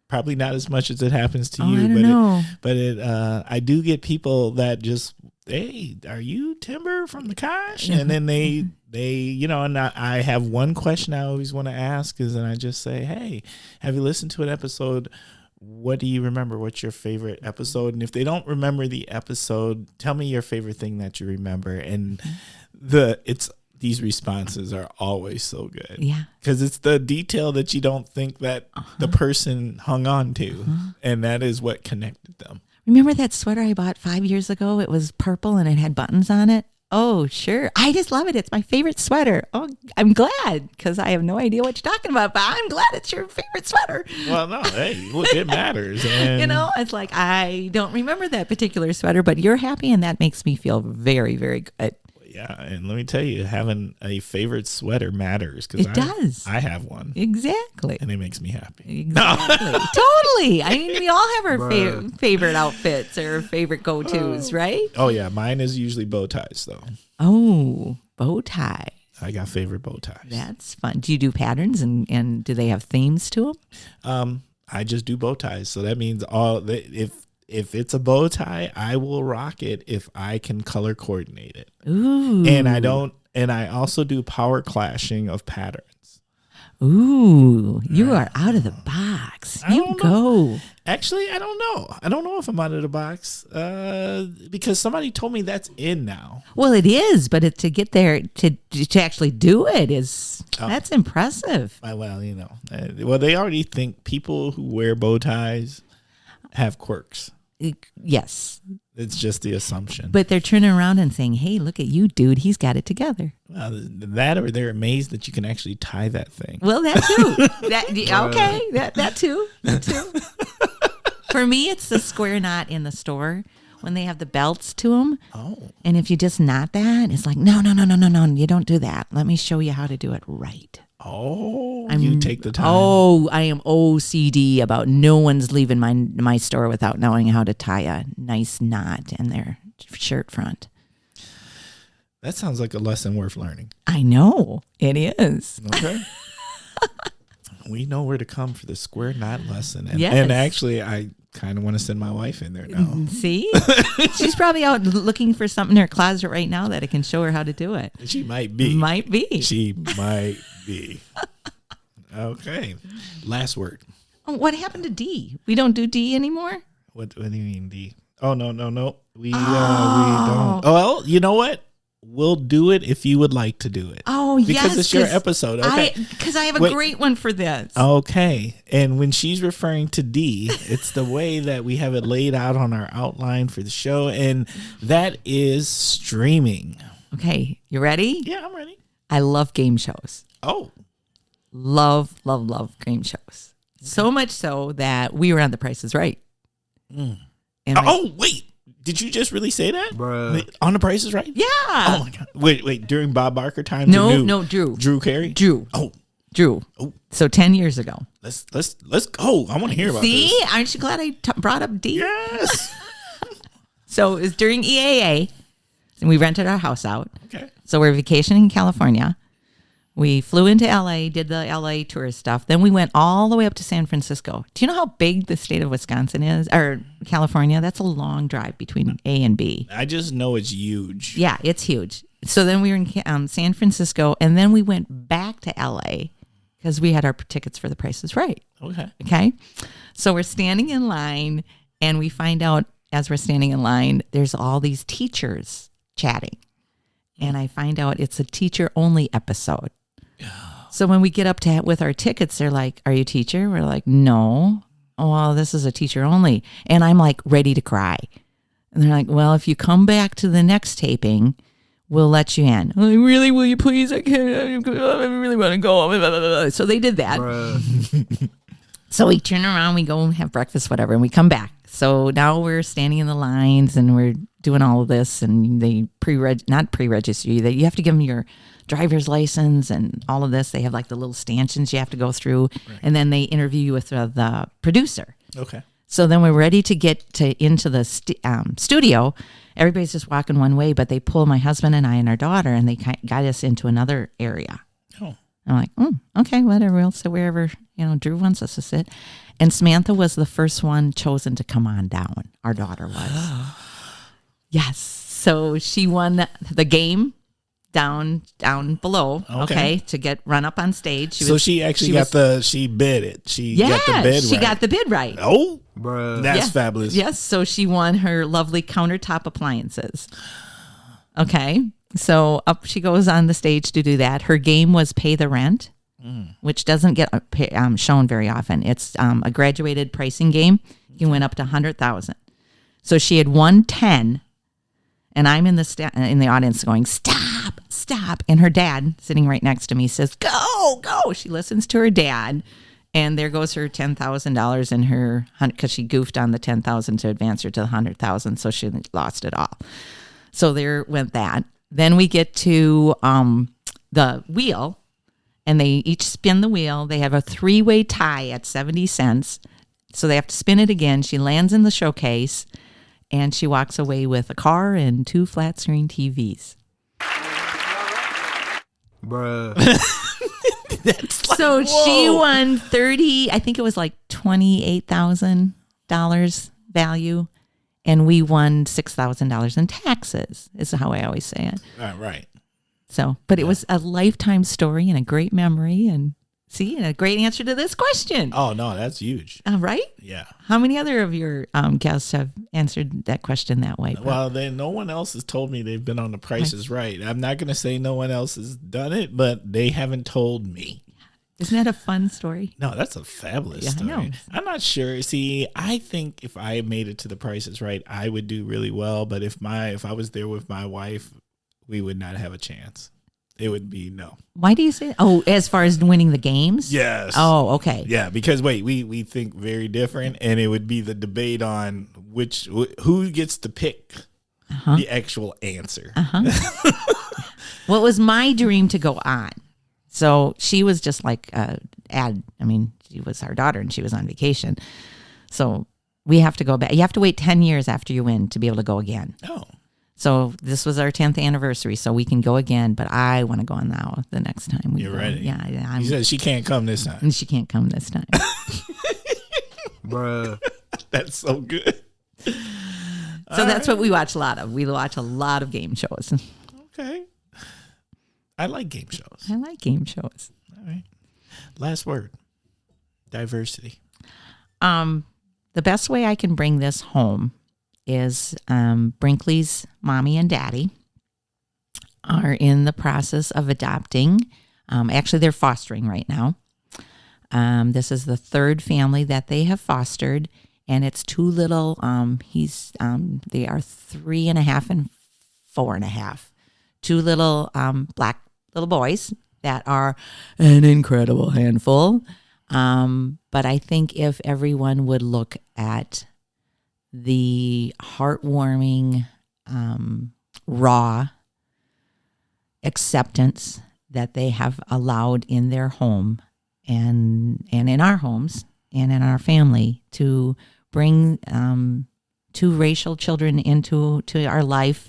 Probably not as much as it happens to you, I don't know. I do get people that just, hey, are you Timber from the Kosh? And then they and I have one question I always want to ask is, and I just say, hey, have you listened to an episode? What do you remember? What's your favorite episode? And if they don't remember the episode, tell me your favorite thing that you remember. And these responses are always so good. Yeah. Because it's the detail that you don't think that the person hung on to. And that is what connected them. Remember that sweater I bought 5 years ago? It was purple and it had buttons on it. Oh, sure. I just love it. It's my favorite sweater. Oh, I'm glad because I have no idea what you're talking about, but I'm glad it's your favorite sweater. Well, no, hey, look, it matters. And it's like I don't remember that particular sweater, but you're happy and that makes me feel very, very good. Yeah, and let me tell you, having a favorite sweater matters because it does. I have one. Exactly. And it makes me happy. Exactly. Totally. I mean, we all have our favorite outfits or favorite go-tos, right? Oh, yeah. Mine is usually bow ties, though. Oh, bow tie. I got favorite bow ties. That's fun. Do you do patterns and do they have themes to them? I just do bow ties. So that means if it's a bow tie, I will rock it if I can color coordinate it. Ooh. And I also do power clashing of patterns. Ooh, you are out of the box. You go. Actually, I don't know. I don't know if I'm out of the box because somebody told me that's in now. Well, it is, but to get there to actually do it that's impressive. Well, they already think people who wear bow ties have quirks. Yes. It's just the assumption. But they're turning around and saying, hey, look at you, dude. He's got it together. That or they're amazed that you can actually tie that thing. Well, that too. Okay. That too. That too. For me, it's the square knot in the store when they have the belts to them. Oh. And if you just knot that, it's like, no. You don't do that. Let me show you how to do it right. Oh, you take the time. Oh, I am OCD about no one's leaving my store without knowing how to tie a nice knot in their shirt front. That sounds like a lesson worth learning. I know. It is. Okay. We know where to come for the square knot lesson. And, yes. And actually, I kind of want to send my wife in there now. See? She's probably out looking for something in her closet right now that I can show her how to do it. She might be. Might be. She might be. Okay. Last word. Oh, what happened to D? We don't do D anymore? What do you mean D? Oh, no. We don't. Oh, well, you know what? We'll do it if you would like to do it. Oh, yes. Because it's your episode. Okay. Because I have a great one for this. Okay. And when she's referring to D, it's the way that we have it laid out on our outline for the show. And that is streaming. Okay. You ready? Yeah, I'm ready. I love game shows. Oh. Love game shows. So much so that we were on The Price is Right. Mm. And wait. Did you just really say that? Bruh. On The Price is Right? Yeah. Oh, my God. Wait. During Bob Barker times? No, Drew. Drew Carey? Drew. Oh. Drew. Oh. So 10 years ago. Let's go. I want to hear about See, this. aren't you glad I brought up D? Yes. So it was during EAA, and we rented our house out. Okay. So we're vacationing in California. We flew into LA, did the LA tourist stuff. Then we went all the way up to San Francisco. Do you know how big the state of Wisconsin is, or California? That's a long drive between A and B. I just know it's huge. Yeah, it's huge. So then we were in San Francisco, and then we went back to LA because we had our tickets for The Price is Right. Okay. So we're standing in line, and we find out as we're standing in line, there's all these teachers chatting. And I find out it's a teacher-only episode. So when we get up to with our tickets, they're like, "Are you a teacher?" We're like, "No." "Oh, well, this is a teacher only." And I'm like ready to cry. And they're like, "Well, if you come back to the next taping, we'll let you in." "Oh, really? Will you please? I can't. I really want to go." So they did that. So we turn around, we go and have breakfast, whatever, and we come back. So now we're standing in the lines and we're doing all of this, and they not pre-register you. You have to give them your driver's license and all of this. They have like the little stanchions you have to go through, and then they interview you with the producer. Okay. So then we're ready to get into the studio. Everybody's just walking one way, but they pull my husband and I and our daughter, and they got us into another area. Oh. I'm like, okay, whatever. We'll sit wherever, Drew wants us to sit. And Samantha was the first one chosen to come on down. Our daughter was. Yes. So she won the game down below, okay, to get run up on stage. She bid it. She got the bid right. She got the bid right. Oh, that's fabulous. Yes. So she won her lovely countertop appliances. Okay. So up she goes on the stage to do that. Her game was Pay the Rent, which doesn't get shown very often. It's a graduated pricing game. You went up to 100,000. So she had won 10, and I'm in the audience going, stop. And her dad, sitting right next to me, says, go. She listens to her dad, and there goes her $10,000 in her, because she goofed on the 10,000 to advance her to the 100,000, so she lost it all. So there went that. Then we get to the wheel, and they each spin the wheel. They have a 3-way tie at 70 cents. So they have to spin it again. She lands in the showcase, and she walks away with a car and 2 flat screen TVs. Bruh. So she won 30, I think it was like $28,000 value. And we won $6,000 in taxes, is how I always say it. Right. So, but it was a lifetime story and a great memory, and a great answer to this question. Oh, no, that's huge. Right? Yeah. How many other of your guests have answered that question that way? Well, no one else has told me they've been on The Price is Right. I'm not going to say no one else has done it, but they haven't told me. Isn't that a fun story? No, that's a fabulous story. I know. I'm not sure. See, I think if I made it to The Price is Right, I would do really well. But if I was there with my wife, we would not have a chance. It would be no. Why do you say that? Oh, as far as winning the games? Yes. Oh, okay. Yeah, because we think very different, and it would be the debate on who gets to pick the actual answer. Well, it was my dream to go on. So she was just like she was our daughter, and she was on vacation. So we have to go back. You have to wait 10 years after you win to be able to go again. Oh. So this was our 10th anniversary, so we can go again, but I want to go on now the next time. You're ready. Yeah. She said she can't come this time. And she can't come this time. Bruh. That's so good. So that's what we watch a lot of. We watch a lot of game shows. Okay. I like game shows. I like game shows. All right. Last word. Diversity. The best way I can bring this home is Brinkley's mommy and daddy are in the process of adopting. Actually, they're fostering right now. This is the 3rd family that they have fostered, and it's 2 little. They are 3.5 and 4.5. 2 little black little boys that are an incredible handful. But I think if everyone would look at the heartwarming, raw acceptance that they have allowed in their home, in our homes and in our family to bring two racial children into our life,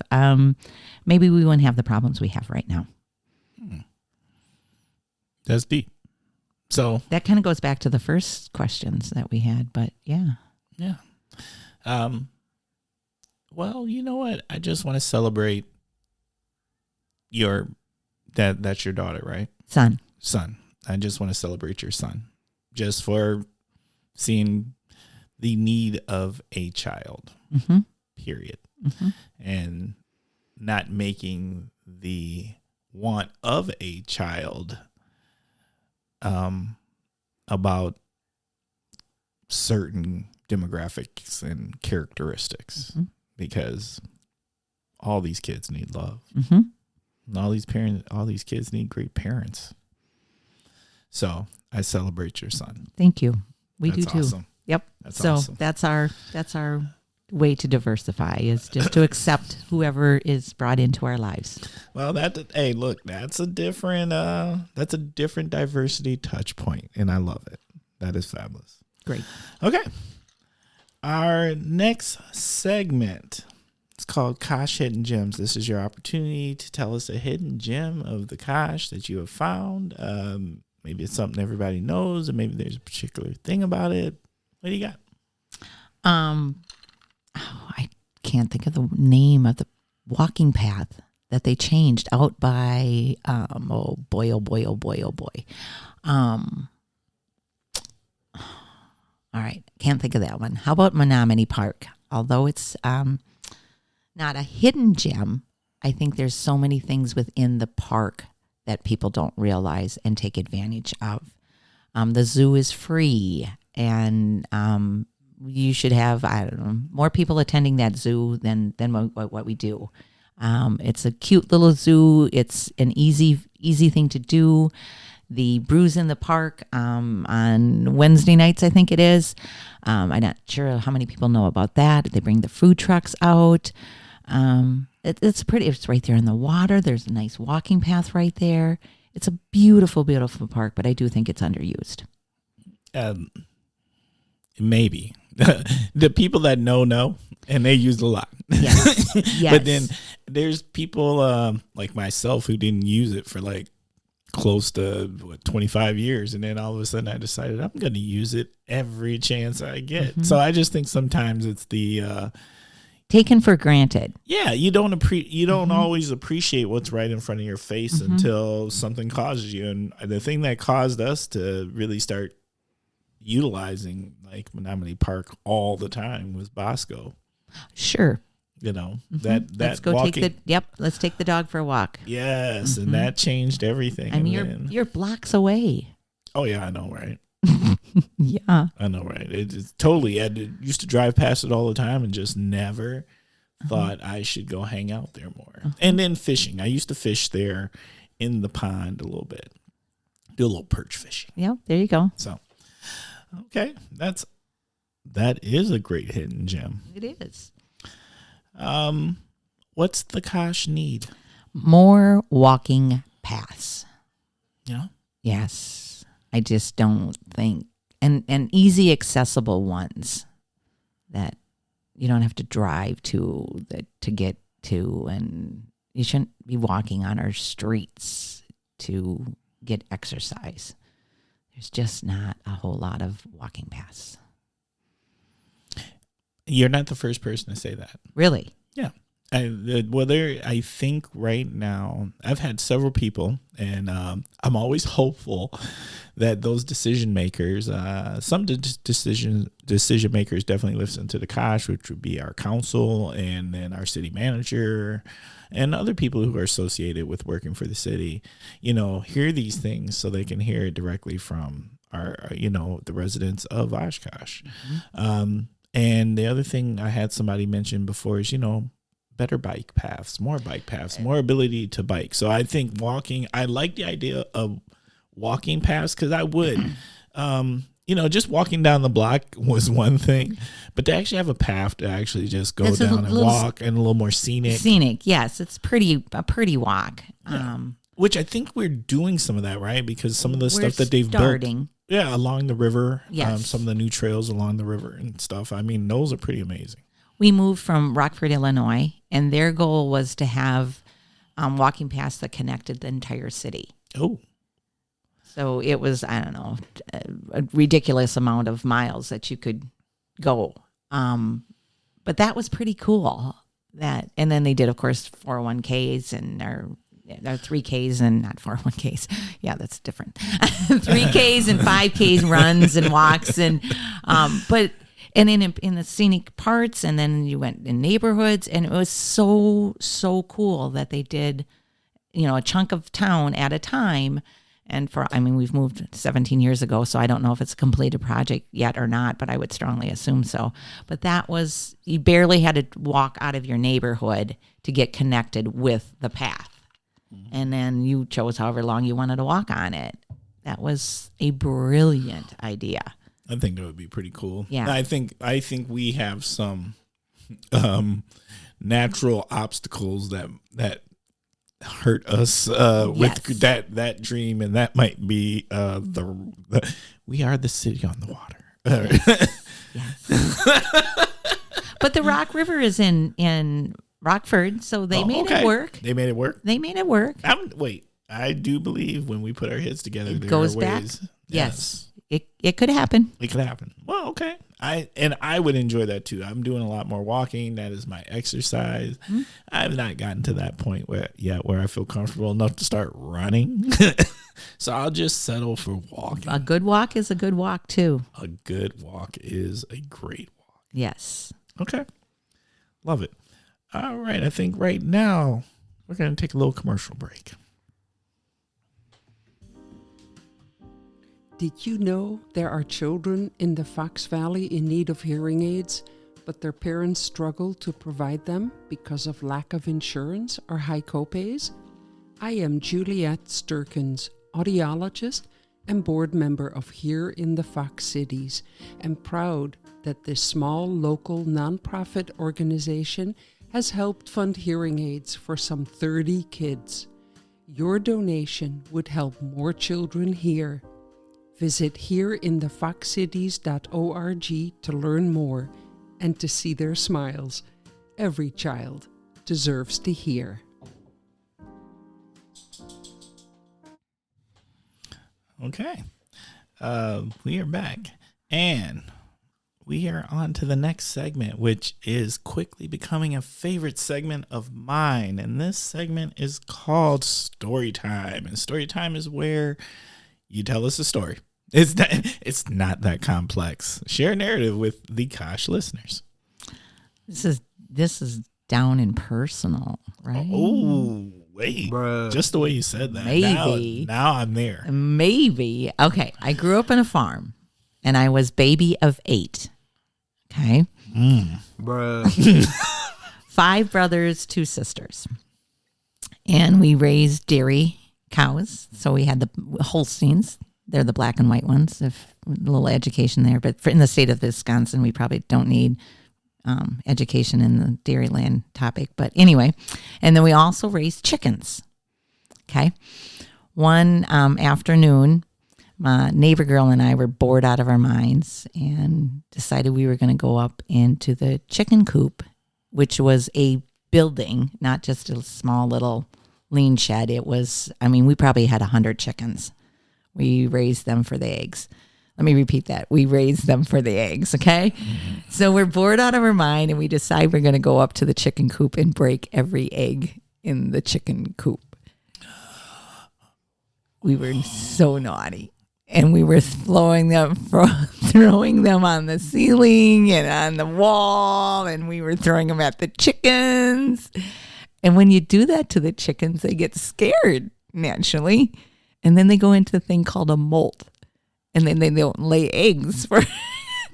maybe we wouldn't have the problems we have right now. That's deep. So that kind of goes back to the first questions that we had, but yeah. Yeah. Well, you know what? I just want to celebrate that's your daughter, right? Son. I just want to celebrate your son just for seeing the need of a child, period. And not making the want of a child about certain demographics and characteristics, because all these kids need love. And all these kids need great parents. So I celebrate your son. Thank you. We do too. Awesome. Yep. That's so awesome. That's our way to diversify, is just to accept whoever is brought into our lives. Well, hey, look, that's a different diversity touch point, and I love it. That is fabulous. Great. Okay. Our next segment, it's called Kosh Hidden Gems. This is your opportunity to tell us a hidden gem of the Kosh that you have found. Maybe it's something everybody knows, or maybe there's a particular thing about it. What do you got? I can't think of the name of the walking path that they changed out by, oh boy. All right. Can't think of that one. How about Menominee Park? Although it's not a hidden gem, I think there's so many things within the park that people don't realize and take advantage of. The zoo is free, and you should have, I don't know, more people attending that zoo than what we do. It's a cute little zoo. It's an easy thing to do. The Brews in the Park on Wednesday nights, I think it is. I'm not sure how many people know about that. They bring the food trucks out. It's pretty. It's right there in the water. There's a nice walking path right there. It's a beautiful, beautiful park, but I do think it's underused. Maybe. The people that know, and they use a lot. Yes. Yes. But then there's people like myself who didn't use it for like close to 25 years, and then all of a sudden I decided I'm going to use it every chance I get. So I just think sometimes it's the taken for granted. Yeah, you don't always appreciate what's right in front of your face until something causes you. And the thing that caused us to really start utilizing like Menominee Park all the time was Bosco. Sure. You know, that let's go walking, let's take the dog for a walk. Yes, and that changed everything. I mean, you're blocks away. Oh yeah, I know, right? Yeah, I know, right? It's totally. I used to drive past it all the time and just never thought I should go hang out there more. And then fishing. I used to fish there in the pond a little bit, do a little perch fishing. Yeah, there you go. So, okay, that is a great hidden gem. It is. What's the Kosh need? More walking paths. Yeah. Yes. I just don't think, and easy accessible ones that you don't have to drive to get to, and you shouldn't be walking on our streets to get exercise. There's just not a whole lot of walking paths. You're not the first person to say that. Really? Yeah. I think right now I've had several people, and I'm always hopeful that those decision makers, some decision makers definitely listen to the Kosh, which would be our council and then our city manager and other people who are associated with working for the city, hear these things so they can hear it directly from our, the residents of Oshkosh. And the other thing I had somebody mention before is, better bike paths, more ability to bike. So I think I like the idea of walking paths, because I would, just walking down the block was one thing, but to actually have a path to actually just go down and walk and a little more scenic. Scenic, yes. It's a pretty walk. Yeah. Which I think we're doing some of that, right? Because some of the stuff that they've starting. built, yeah, along the river, Yes. some of the new trails along the river and stuff. I mean, those are pretty amazing. We moved from Rockford, Illinois, and their goal was to have walking paths that connected the entire city. Oh. So it was, I don't know, a ridiculous amount of miles that you could go. But that was pretty cool. And then they did, of course, 401ks and our 3Ks and not 401ks. Yeah, that's different. 3Ks and 5Ks runs and walks and in the scenic parts, and then you went in neighborhoods, and it was so cool that they did, a chunk of town at a time. And we've moved 17 years ago, so I don't know if it's a completed project yet or not, but I would strongly assume so. But you barely had to walk out of your neighborhood to get connected with the path. Mm-hmm. And then you chose however long you wanted to walk on it. That was a brilliant idea. I think that would be pretty cool. Yeah. I think we have some natural obstacles that hurt us with that dream, and that might be we are the city on the water. Yes. But the Rock River is in Rockford, so they made it work. They made it work? They made it work. I do believe when we put our heads together, it there goes are ways. back. Yes. It could happen. It could happen. Well, okay. I would enjoy that too. I'm doing a lot more walking. That is my exercise. Mm-hmm. I've not gotten to that point where I feel comfortable enough to start running. So I'll just settle for walking. A good walk is a good walk too. A good walk is a great walk. Yes. Okay. Love it. All right. I think right now we're going to take a little commercial break. Did you know there are children in the Fox Valley in need of hearing aids, but their parents struggle to provide them because of lack of insurance or high copays? I am Juliette Sturkins, audiologist and board member of Here in the Fox Cities, and proud that this small local nonprofit organization has helped fund hearing aids for some 30 kids. Your donation would help more children hear. Visit hereinthefoxcities.org to learn more and to see their smiles. Every child deserves to hear. Okay. We are back, and we are on to the next segment, which is quickly becoming a favorite segment of mine. And this segment is called Story Time. And Story Time is where you tell us a story. It's not that complex. Share a narrative with the Kosh listeners. This is down and personal, right? Oh, wait. Bruh. Just the way you said that. Maybe. Now I'm there. Maybe. Okay. I grew up on a farm, and I was baby of 8. Okay. Bruh. 5 brothers, 2 sisters. And we raised dairy cows. So we had the Holsteins. They're the black and white ones. If a little education there, but in the state of Wisconsin, we probably don't need education in the dairyland topic. But anyway, and then we also raised chickens. Okay. One afternoon, my neighbor girl and I were bored out of our minds and decided we were going to go up into the chicken coop, which was a building, not just a small little lean shed. It was, we probably had 100 chickens. We raised them for the eggs. Let me repeat that. We raised them for the eggs, okay? Mm-hmm. So we're bored out of our mind, and we decide we're going to go up to the chicken coop and break every egg in the chicken coop. We were so naughty, and we were throwing them on the ceiling and on the wall, and we were throwing them at the chickens. And when you do that to the chickens, they get scared, naturally. And then they go into a thing called a molt. And then they don't lay eggs for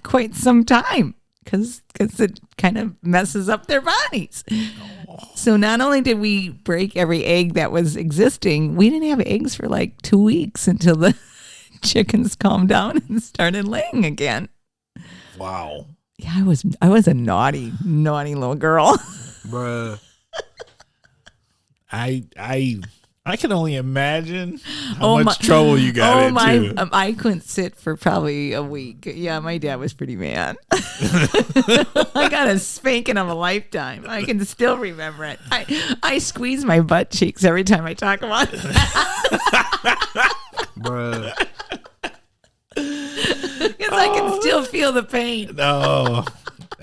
quite some time because it kind of messes up their bodies. So not only did we break every egg that was existing, we didn't have eggs for like 2 weeks until the chickens calmed down and started laying again. Wow. Yeah, I was a naughty little girl. Bruh. I I can only imagine how much trouble you got into. I couldn't sit for probably a week. Yeah, my dad was pretty mad. I got a spanking of a lifetime. I can still remember it. I squeeze my butt cheeks every time I talk about it. Bruh. Because I can still feel the pain. No,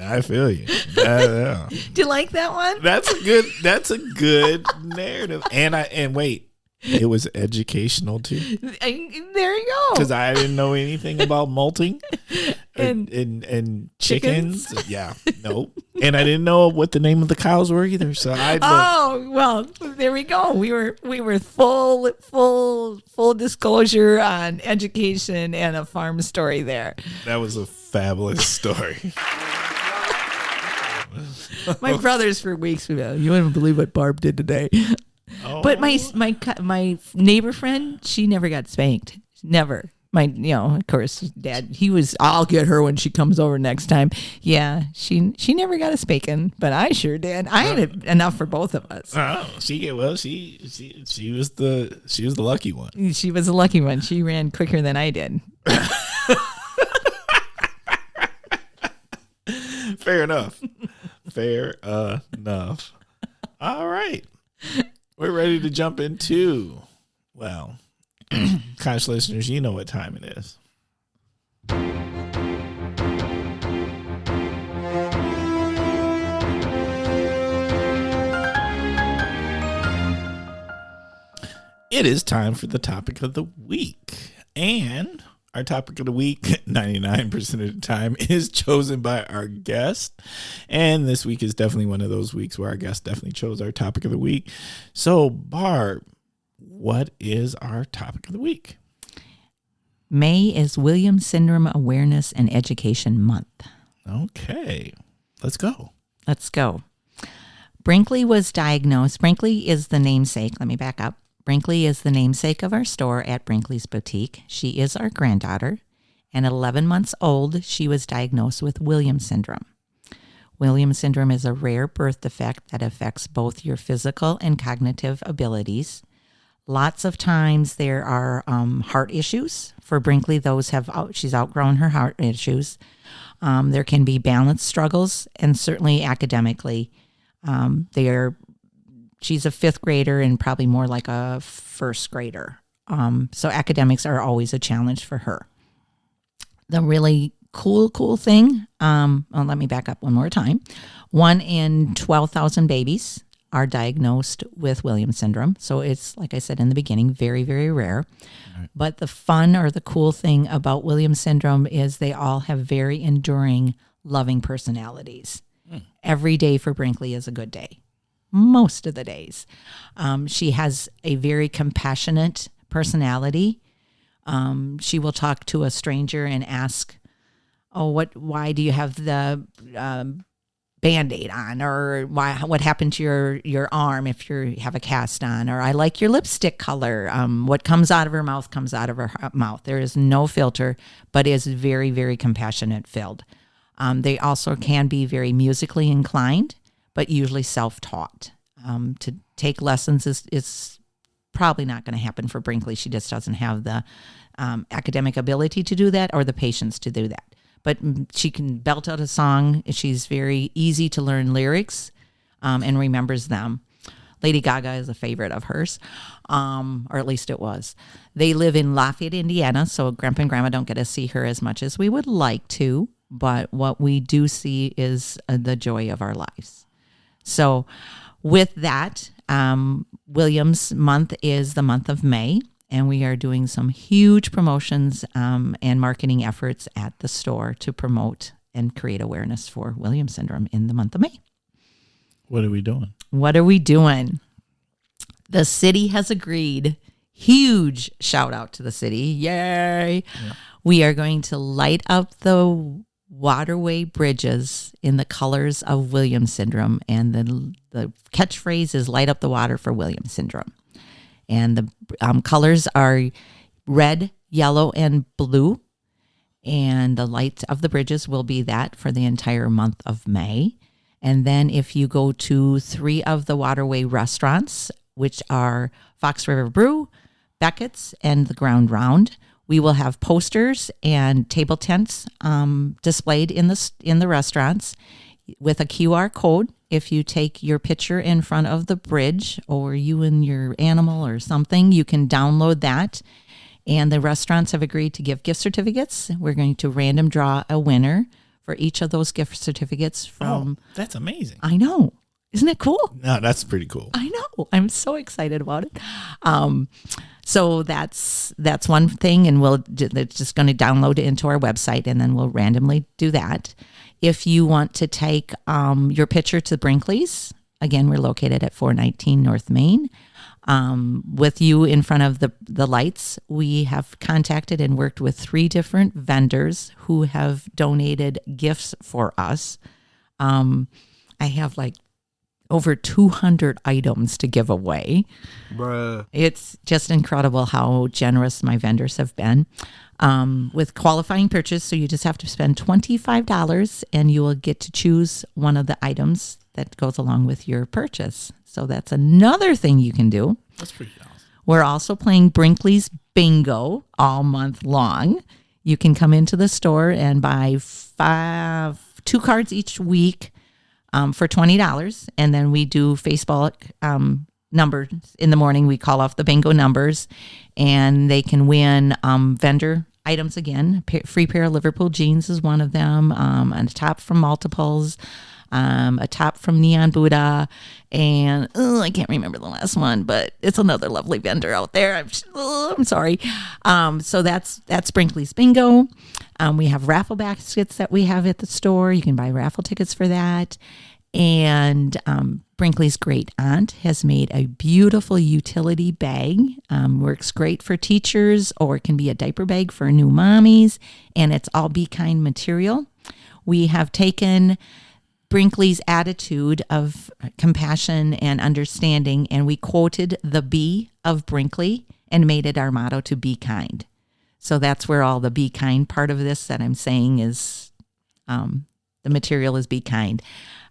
I feel you. Yeah. Do you like that one? That's a good narrative. And wait, it was educational too. There you go. Because I didn't know anything about molting and chickens. Yeah, nope. And I didn't know what the name of the cows were either. So well, there we go. We were full disclosure on education and a farm story there. That was a fabulous story. My brothers for weeks. You wouldn't believe what Barb did today. Oh. But my neighbor friend, she never got spanked. Never. Of course, Dad, I'll get her when she comes over next time. Yeah, she never got a spanking, but I sure did. I had enough for both of us. Oh, she was the lucky one. She was a lucky one. She ran quicker than I did. Fair enough. Fair enough. All right. We're ready to jump into, well, Kosh listeners, you know what time it is. It is time for the topic of the week. And our topic of the week, 99% of the time, is chosen by our guest. And this week is definitely one of those weeks where our guest definitely chose our topic of the week. So, Barb, what is our topic of the week? May is Williams Syndrome Awareness and Education Month. Okay, let's go. Let's go. Brinkley was diagnosed. Brinkley is the namesake. Let me back up. Brinkley is the namesake of our store at Brinkley's Boutique. She is our granddaughter, and at 11 months old, she was diagnosed with Williams syndrome. Williams syndrome is a rare birth defect that affects both your physical and cognitive abilities. Lots of times there are heart issues. For Brinkley, she's outgrown her heart issues. There can be balance struggles, and certainly academically, she's a fifth grader and probably more like a first grader. So academics are always a challenge for her. The really cool thing, let me back up one more time. 1 in 12,000 babies are diagnosed with Williams syndrome. So it's, like I said in the beginning, very, very rare. Right. But the fun or the cool thing about Williams syndrome is they all have very enduring, loving personalities. Every day for Brinkley is a good day. Most of the days. She has a very compassionate personality. She will talk to a stranger and ask, why do you have the Band-Aid on? Or what happened to your arm if you have a cast on? Or I like your lipstick color. What comes out of her mouth comes out of her mouth. There is no filter, but is very, very compassionate filled. They also can be very musically inclined, but usually self-taught. To take lessons is probably not going to happen for Brinkley. She just doesn't have the academic ability to do that or the patience to do that. But she can belt out a song. She's very easy to learn lyrics and remembers them. Lady Gaga is a favorite of hers, or at least it was. They live in Lafayette, Indiana, so Grandpa and Grandma don't get to see her as much as we would like to, but what we do see is the joy of our lives. So with that, Williams month is the month of May, and we are doing some huge promotions and marketing efforts at the store to promote and create awareness for Williams syndrome in the month of May. What are we doing? The city has agreed. Huge shout out to the city. Yay. Yeah. We are going to light up the waterway bridges in the colors of Williams syndrome. And the catchphrase is light up the water for Williams syndrome. And the colors are red, yellow, and blue. And the light of the bridges will be that for the entire month of May. And then if you go to 3 of the waterway restaurants, which are Fox River Brew, Beckett's, and the Ground Round. We will have posters and table tents displayed in the restaurants with a QR code. If you take your picture in front of the bridge, or you and your animal or something, you can download that. And the restaurants have agreed to give gift certificates. We're going to random draw a winner for each of those gift certificates from... Oh, that's amazing. I know. Isn't it cool? No, that's pretty cool. I know. I'm so excited about it. So that's one thing, and they're just going to download it into our website, and then we'll randomly do that. If you want to take your picture to Brinkley's, again, we're located at 419 North Main. With you in front of the lights, we have contacted and worked with 3 different vendors who have donated gifts for us. I have like over 200 items to give away. Bruh. It's just incredible how generous my vendors have been. With qualifying purchase, so you just have to spend $25 and you will get to choose one of the items that goes along with your purchase. So that's another thing you can do. That's pretty awesome. We're also playing Brinkley's Bingo all month long. You can come into the store and buy 2 cards each week for $20. And then we do Facebook numbers in the morning. We call off the bingo numbers, and they can win vendor items again. Free pair of Liverpool jeans is one of them. A top from Multiples, a top from Neon Buddha, and I can't remember the last one, but it's another lovely vendor out there. I'm sorry. So that's Brinkley's Bingo. We have raffle baskets that we have at the store. You can buy raffle tickets for that. And Brinkley's great aunt has made a beautiful utility bag. Works great for teachers, or it can be a diaper bag for new mommies, and it's all Be Kind material. We have taken Brinkley's attitude of compassion and understanding, and we quoted the B of Brinkley and made it our motto to be kind. So that's where all the be kind part of this that I'm saying is the material is be kind.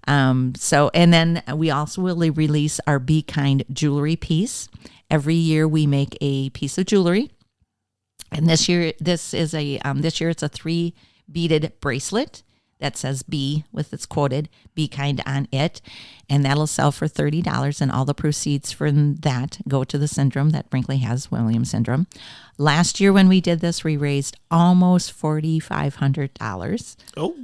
And then we also will release our Be Kind jewelry piece. Every year we make a piece of jewelry, and this year it's a 3 beaded bracelet that says "Be" with its quoted "Be Kind" on it, and that'll sell for $30. And all the proceeds from that go to the syndrome that Brinkley has, Williams syndrome. Last year when we did this, we raised almost $4,500. Oh.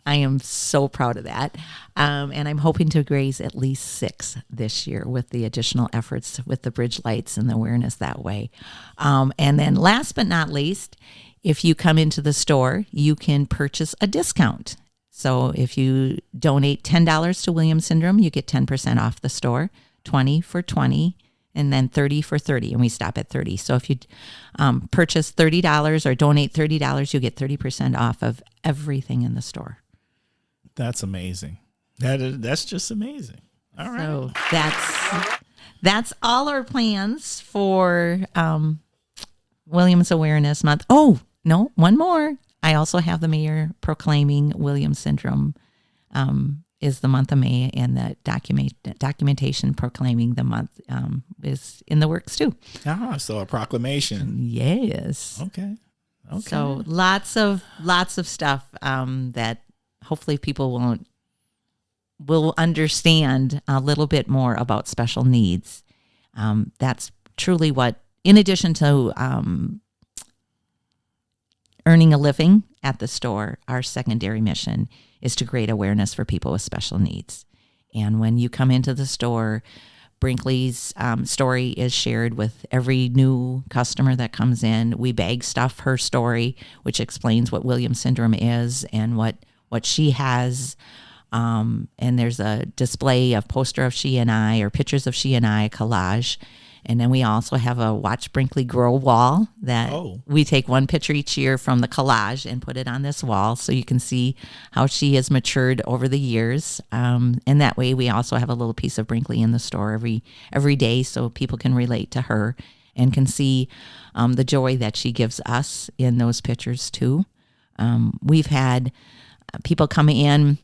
I am so proud of that. And I'm hoping to raise at least 6 this year with the additional efforts with the bridge lights and the awareness that way. And then last but not least, if you come into the store, you can purchase a discount. So if you donate $10 to Williams syndrome, you get 10% off the store, 20 for 20, and then 30 for 30, and we stop at 30. So if you purchase $30 or donate $30, you get 30% off of everything in the store. That's amazing. That's just amazing. All right. So that's all our plans for Williams Awareness Month. Oh, no, one more. I also have the mayor proclaiming Williams syndrome is the month of May, and the documentation proclaiming the month is in the works too. So a proclamation. Yes. Okay. So lots of stuff that hopefully people will understand a little bit more about special needs. That's truly what, in addition to earning a living at the store, our secondary mission is to create awareness for people with special needs. And when you come into the store, Brinkley's story is shared with every new customer that comes in. We bag stuff her story, which explains what Williams syndrome is and what she has. And there's a display of poster of she and I, or pictures of she and I, a collage. And then we also have a Watch Brinkley Grow wall that we take one picture each year from the collage and put it on this wall so you can see how she has matured over the years. And that way we also have a little piece of Brinkley in the store every day so people can relate to her and can see the joy that she gives us in those pictures too. We've had people come in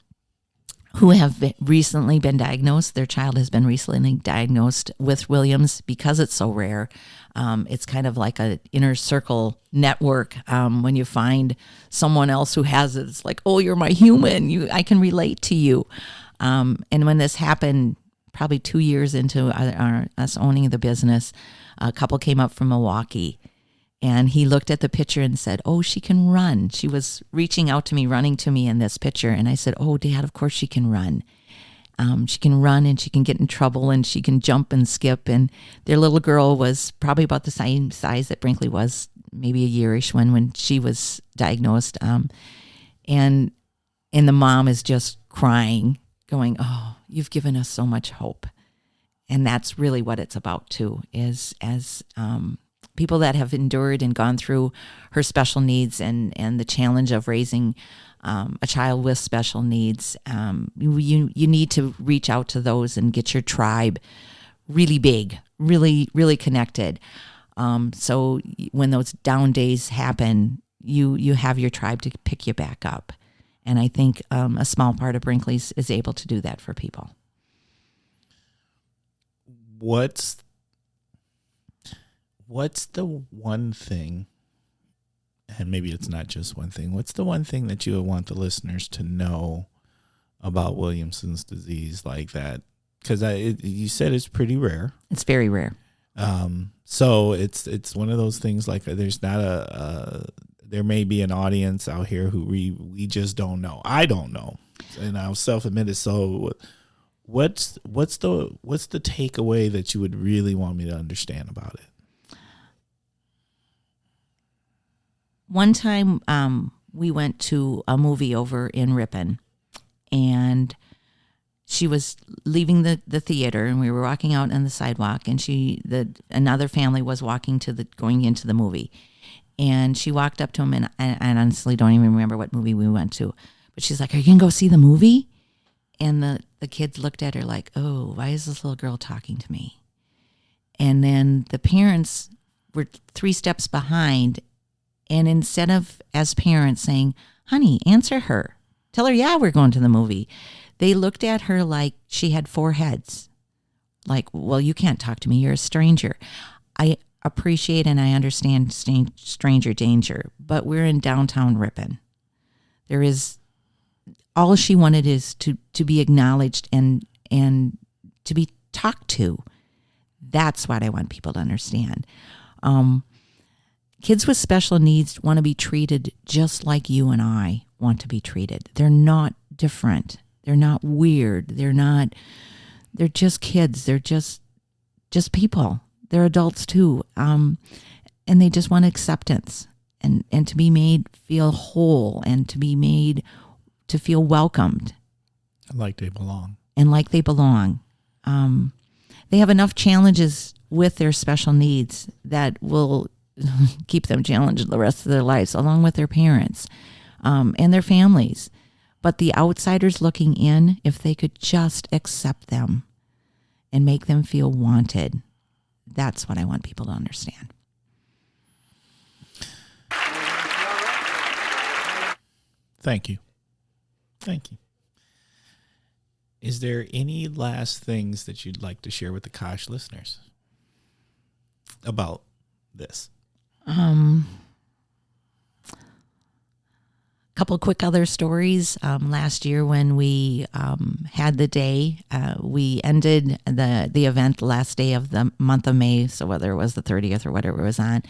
who have recently been diagnosed. Their child has been recently diagnosed with Williams because it's so rare. It's kind of like an inner circle network. When you find someone else who has it, it's like, oh, you're my human. I can relate to you. And when this happened, probably 2 years into us owning the business, a couple came up from Milwaukee. And he looked at the picture and said, oh, she can run. She was reaching out to me, running to me in this picture. And I said, oh, Dad, of course she can run. She can run and she can get in trouble and she can jump and skip. And their little girl was probably about the same size that Brinkley was, maybe a yearish when she was diagnosed. And the mom is just crying, going, oh, you've given us so much hope. And that's really what it's about, too, is as people that have endured and gone through her special needs and the challenge of raising a child with special needs, you need to reach out to those and get your tribe really big, really, really connected. So when those down days happen, you have your tribe to pick you back up. And I think a small part of Brinkley's is able to do that for people. What's the one thing, and maybe it's not just one thing, what's the one thing that you would want the listeners to know about Williamson's disease like that? Because you said it's pretty rare. It's very rare. So it's one of those things like there's not there may be an audience out here who we just don't know. I don't know, and I'll self-admit it. So what's the takeaway that you would really want me to understand about it? One time we went to a movie over in Ripon, and she was leaving the theater, and we were walking out on the sidewalk, and another family was going into the movie, and she walked up to him, and I honestly don't even remember what movie we went to, but she's like, "Are you gonna go see the movie?" And the kids looked at her like, "Oh, why is this little girl talking to me?" And then the parents were 3 steps behind. And instead of, as parents, saying, "Honey, answer her. Tell her, yeah, we're going to the movie," they looked at her like she had 4 heads. Like, well, you can't talk to me. You're a stranger. I appreciate and I understand stranger danger, but we're in downtown Ripon. There is, all she wanted is to be acknowledged and to be talked to. That's what I want people to understand. Kids with special needs want to be treated just like you and I want to be treated. They're not different. They're not weird. They're just kids. They're just people. They're adults too. And they just want acceptance and to be made feel whole and to be made to feel welcomed. Like they belong. And like they belong. They have enough challenges with their special needs that will keep them challenged the rest of their lives, along with their parents and their families. But the outsiders looking in, if they could just accept them and make them feel wanted, that's what I want people to understand. Thank you. Is there any last things that you'd like to share with the Kosh listeners about this? Couple quick other stories. Last year when we had the day, we ended the event the last day of the month of May, so whether it was the 30th or whatever it was on,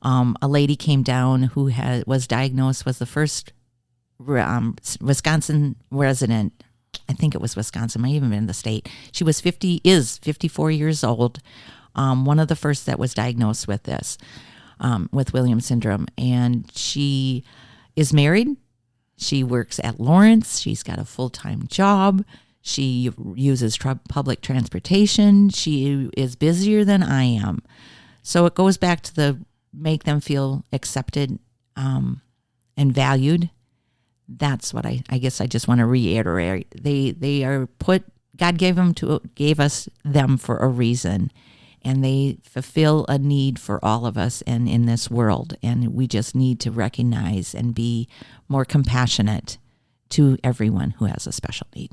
a lady came down who was diagnosed, was the first Wisconsin resident. I think it was Wisconsin, might even been in the state. She was 54 years old, one of the first that was diagnosed with this. With Williams syndrome, and she is married. She works at Lawrence. She's got a full-time job. She uses public transportation. She is busier than I am. So it goes back to the make them feel accepted and valued. That's what I guess I just want to reiterate. They are put. God gave us them for a reason. And they fulfill a need for all of us and in this world. And we just need to recognize and be more compassionate to everyone who has a special need.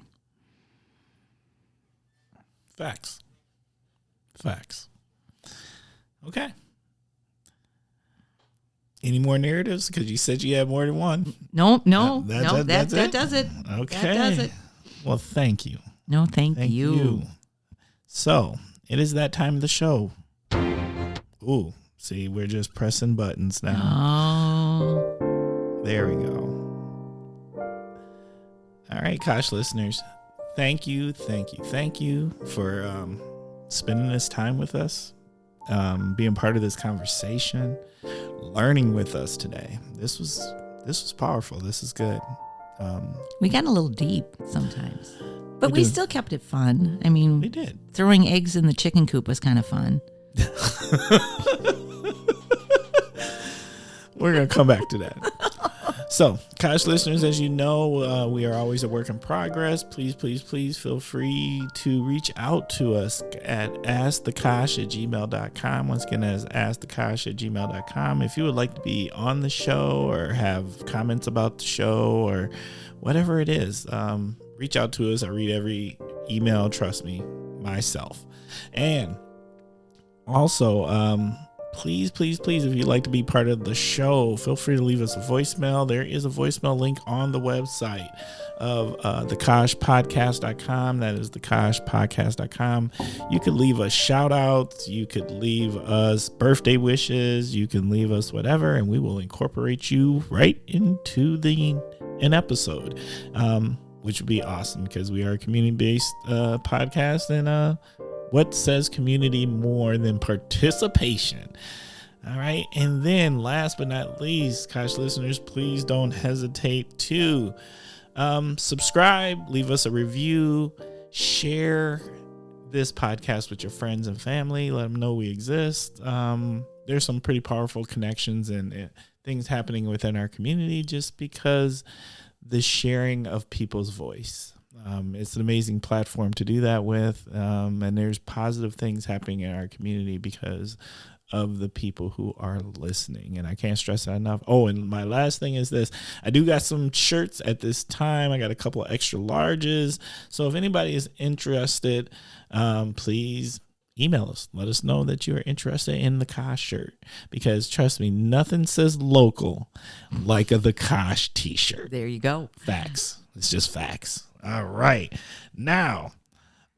Facts. Okay. Any more narratives? Because you said you had more than one. No, That's that it? does it. Okay. That does it. Well, thank you. No, thank you. So, it is that time of the show. Ooh, see, we're just pressing buttons now. Oh. There we go. All right, Kosh listeners. Thank you for spending this time with us, being part of this conversation, learning with us today. This was powerful. This is good. We got a little deep sometimes, but we did. still kept it fun. I mean, We did. throwing eggs in the chicken coop was kind of fun. We're going to come back to that. So, Kosh listeners, as you know, we are always a work in progress. Please feel free to reach out to us at askthekosh@gmail.com. Once again, that's askthekosh@gmail.com. If you would like to be on the show or have comments about the show or whatever it is, reach out to us. I read every email, trust me, myself. And also, please, if you'd like to be part of the show, feel free to leave us a voicemail. There is a voicemail link on the website of thekoshpodcast.com. That is thekoshpodcast.com. You could leave us shout outs. You could leave us birthday wishes. You can leave us whatever, and we will incorporate you right into an episode, which would be awesome because we are a community-based podcast, and what says community more than participation? All right. And then last but not least, Kosh listeners, please don't hesitate to subscribe, leave us a review, share this podcast with your friends and family. Let them know we exist. There's some pretty powerful connections and things happening within our community just because the sharing of people's voice. It's an amazing platform to do that with, and there's positive things happening in our community because of the people who are listening, and I can't stress that enough. Oh, and my last thing is this. I do got some shirts at this time. I got a couple of extra larges, so if anybody is interested, please email us. Let us know that you are interested in the Kosh shirt, because trust me, nothing says local like the Kosh t-shirt. There you go. Facts. It's just facts. All right. Now,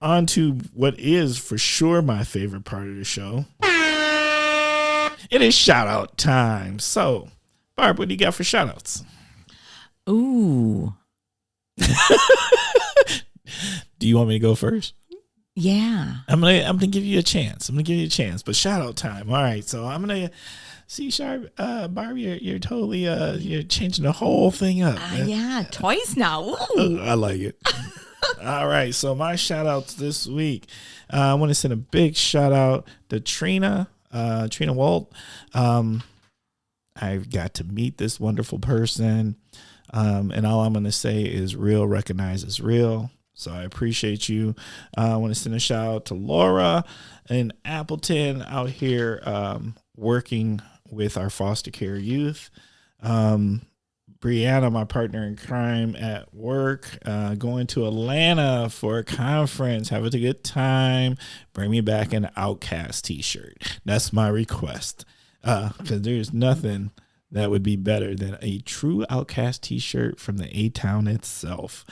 on to what is for sure my favorite part of the show. It is shout out time. So, Barb, what do you got for shout outs? Ooh. Do you want me to go first? Yeah. I'm gonna give you a chance. But shout out time. All right. So I'm gonna see, Barb, you're totally you're changing the whole thing up. Yeah, toys now. Ooh. I like it. All right. So my shout outs this week. I want to send a big shout out to Trina Walt. I've got to meet this wonderful person. And all I'm going to say is real recognizes real. So I appreciate you. I want to send a shout out to Laura in Appleton out here working with our foster care youth. Brianna, my partner in crime at work, going to Atlanta for a conference, having a good time. Bring me back an Outcast t-shirt. That's my request, because there's nothing that would be better than a true Outcast t-shirt from the A-Town itself.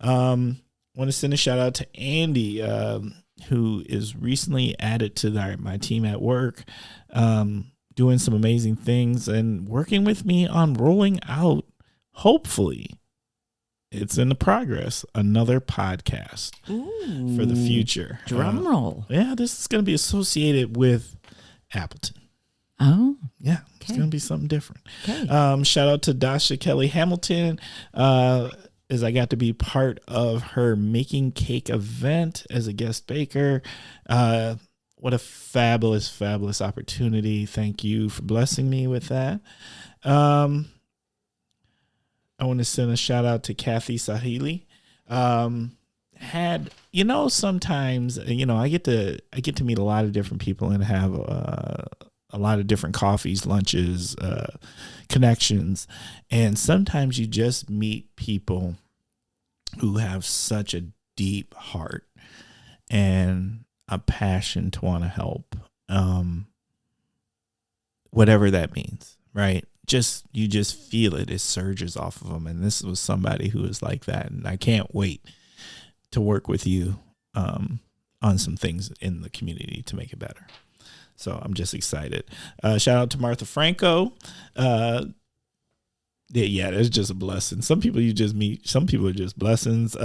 Want to send a shout out to Andy, who is recently added to my team at work, doing some amazing things and working with me on rolling out, hopefully, it's in the progress, another podcast for the future. Drum roll. Yeah, this is going to be associated with Appleton. Oh. Yeah, it's going to be something different. Okay. Shout out to Dasha Kelly Hamilton, as I got to be part of her making cake event as a guest baker. What a fabulous, fabulous opportunity. Thank you for blessing me with that. I want to send a shout out to Kathy Sahili. Sometimes, I get to meet a lot of different people and have a lot of different coffees, lunches, connections. And sometimes you just meet people who have such a deep heart. and a passion to want to help, whatever that means, right? You just feel it. It surges off of them. And this was somebody who is like that. And I can't wait to work with you on some things in the community to make it better. So I'm just excited. Shout out to Martha Franco. Yeah, it's just a blessing. Some people you just meet. Some people are just blessings.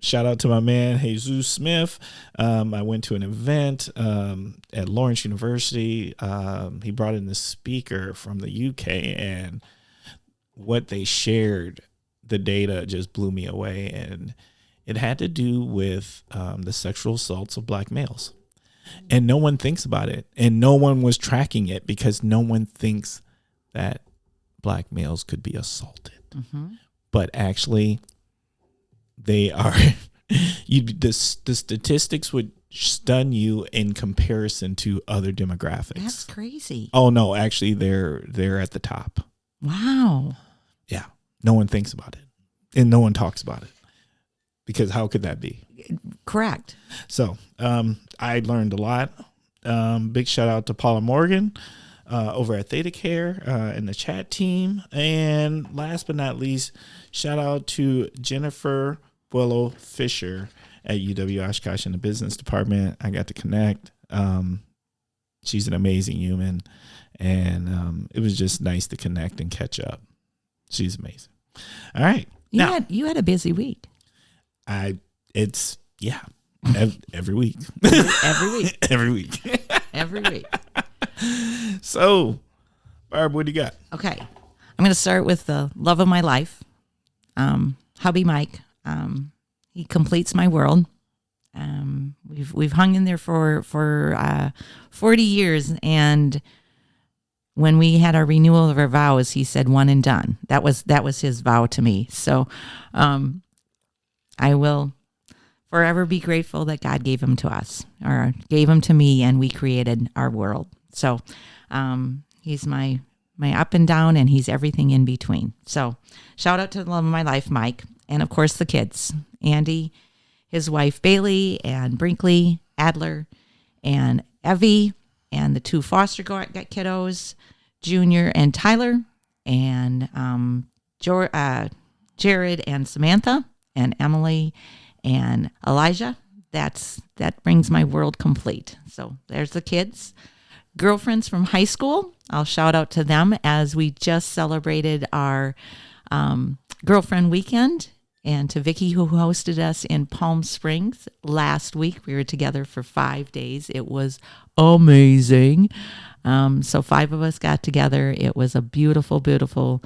Shout out to my man, Jesus Smith. I went to an event at Lawrence University. He brought in this speaker from the UK, and what they shared, the data just blew me away. And it had to do with the sexual assaults of Black males. And no one thinks about it. And no one was tracking it because no one thinks that Black males could be assaulted. Mm-hmm. But actually, they are. The statistics would stun you in comparison to other demographics. That's crazy. Oh no, actually they're at the top. Wow. Yeah. No one thinks about it. And no one talks about it. Because how could that be? Correct. So I learned a lot. Big shout out to Paula Morgan over at Theta Care and the chat team. And last but not least, shout out to Jennifer Willow Fisher at UW Oshkosh in the business department. I got to connect. She's an amazing human. And it was just nice to connect and catch up. She's amazing. All right. You had a busy week. Every week. Every week. Every week. Every week. So, Barb, what do you got? Okay. I'm going to start with the love of my life. Hubby Mike. He completes my world. We've hung in there for 40 years, and when we had our renewal of our vows, he said one and done. That was his vow to me. So, I will forever be grateful that God gave him to us, or gave him to me, and we created our world. So, he's my up and down, and he's everything in between. So, shout out to the love of my life, Mike, and of course the kids, Andy, his wife Bailey, and Brinkley, Adler, and Evie, and the two foster kiddos, Junior and Tyler, and Jared and Samantha, and Emily and Elijah. That brings my world complete. So there's the kids. Girlfriends from high school, I'll shout out to them as we just celebrated our girlfriend weekend, and to Vicky, who hosted us in Palm Springs last week. We were together for 5 days. It was amazing. So 5 of us got together. It was a beautiful, beautiful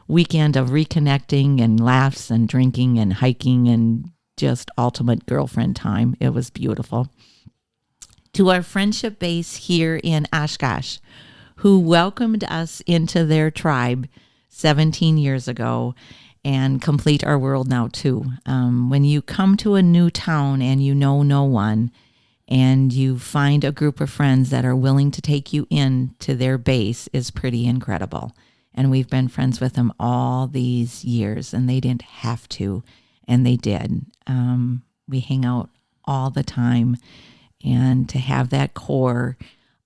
weekend of reconnecting and laughs and drinking and hiking and just ultimate girlfriend time. It was beautiful. To our friendship base here in Oshkosh, who welcomed us into their tribe 17 years ago and complete our world now too. When you come to a new town and you know no one, and you find a group of friends that are willing to take you in to their base, is pretty incredible. And we've been friends with them all these years, and they didn't have to, and they did. We hang out all the time, and to have that core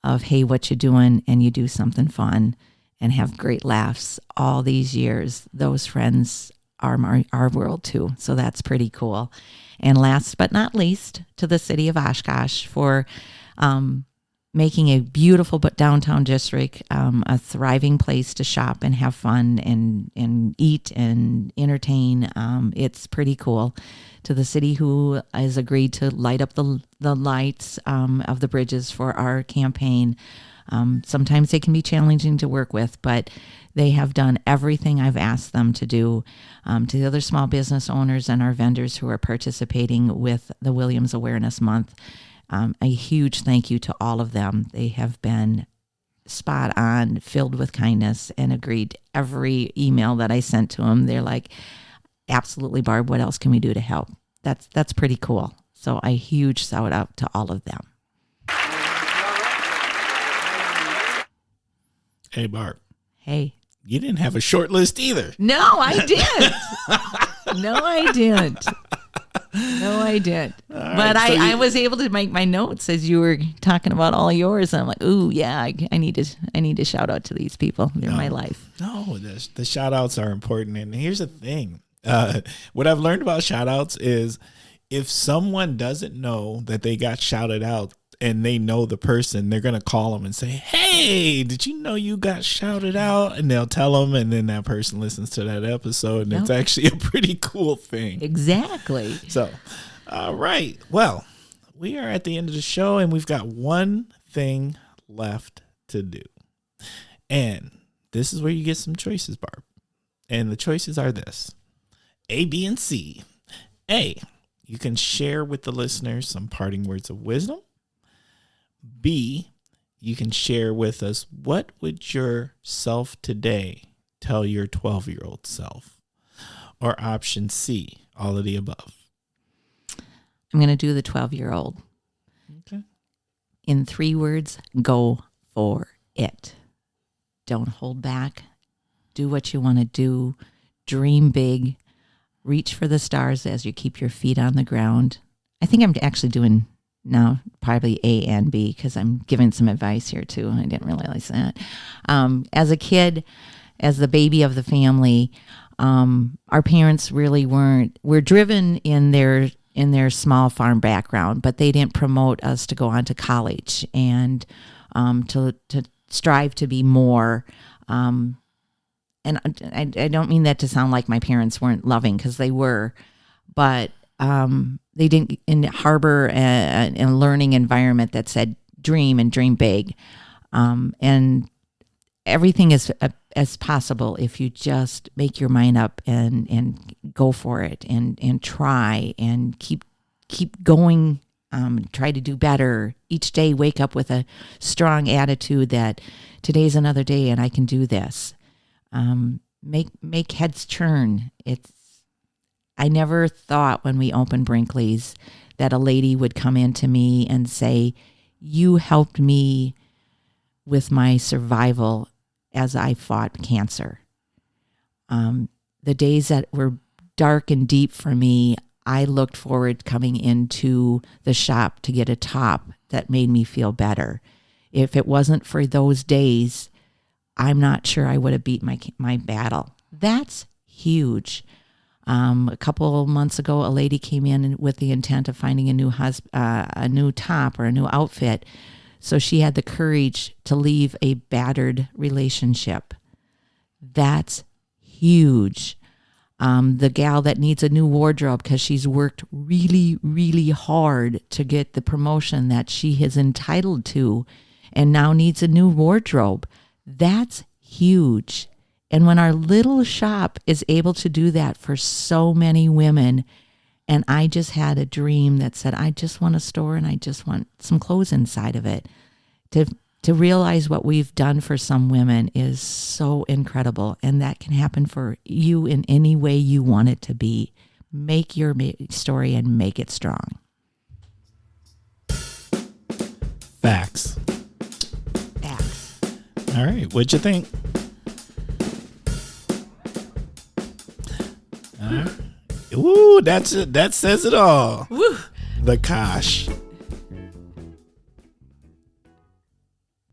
of, hey, what you doing, and you do something fun and have great laughs all these years, those friends are our world too. So that's pretty cool. And last but not least, to the city of Oshkosh for making a beautiful but downtown district a thriving place to shop and have fun and eat and entertain. It's pretty cool. To the city who has agreed to light up the lights of the bridges for our campaign. Sometimes they can be challenging to work with, but they have done everything I've asked them to do. To the other small business owners and our vendors who are participating with the Williams Awareness Month, a huge thank you to all of them. They have been spot on, filled with kindness, and agreed every email that I sent to them. They're like, absolutely, Barb, what else can we do to help? That's pretty cool. So a huge shout out to all of them. Hey, Barb. Hey. You didn't have a short list either. No, I didn't. No, I didn't. No, I didn't. All But right, so I was able to make my notes as you were talking about all yours. And I'm like, ooh, yeah, I need to shout out to these people. They're my life. No, the shout outs are important. And here's the thing. What I've learned about shout outs is if someone doesn't know that they got shouted out and they know the person, they're going to call them and say, hey, did you know you got shouted out? And they'll tell them. And then that person listens to that episode. And it's actually a pretty cool thing. Exactly. So, all right. Well, we are at the end of the show and we've got one thing left to do. And this is where you get some choices, Barb. And the choices are this: A, B, and C. A, you can share with the listeners some parting words of wisdom. B, you can share with us what would your self today tell your 12-year-old self. Or option C, all of the above. I'm going to do the 12-year-old. Okay. In 3 words, go for it. Don't hold back. Do what you want to do. Dream big. Reach for the stars as you keep your feet on the ground. I think I'm actually doing now probably A and B because I'm giving some advice here too. I didn't realize that. As a kid, as the baby of the family, our parents really were driven in their small farm background, but they didn't promote us to go on to college and to strive to be more. And I don't mean that to sound like my parents weren't loving, because they were, but they didn't harbor a learning environment that said dream and dream big. And everything is as possible if you just make your mind up and go for it and try and keep going. Try to do better each day. Wake up with a strong attitude that today's another day and I can do this. Make heads turn. I never thought when we opened Brinkley's that a lady would come in to me and say, you helped me with my survival as I fought cancer. The days that were dark and deep for me, I looked forward coming into the shop to get a top that made me feel better. If it wasn't for those days, I'm not sure I would have beat my battle. That's huge. A couple months ago, a lady came in with the intent of finding a new top or a new outfit. So she had the courage to leave a battered relationship. That's huge. The gal that needs a new wardrobe because she's worked really, really hard to get the promotion that she is entitled to and now needs a new wardrobe. That's huge. And when our little shop is able to do that for so many women, and I just had a dream that said, I just want a store and I just want some clothes inside of it. To realize what we've done for some women is so incredible. And that can happen for you in any way you want it to be. Make your story and make it strong. Facts. All right. What'd you think? Ooh, that's it. That says it all. Woo. The Kosh.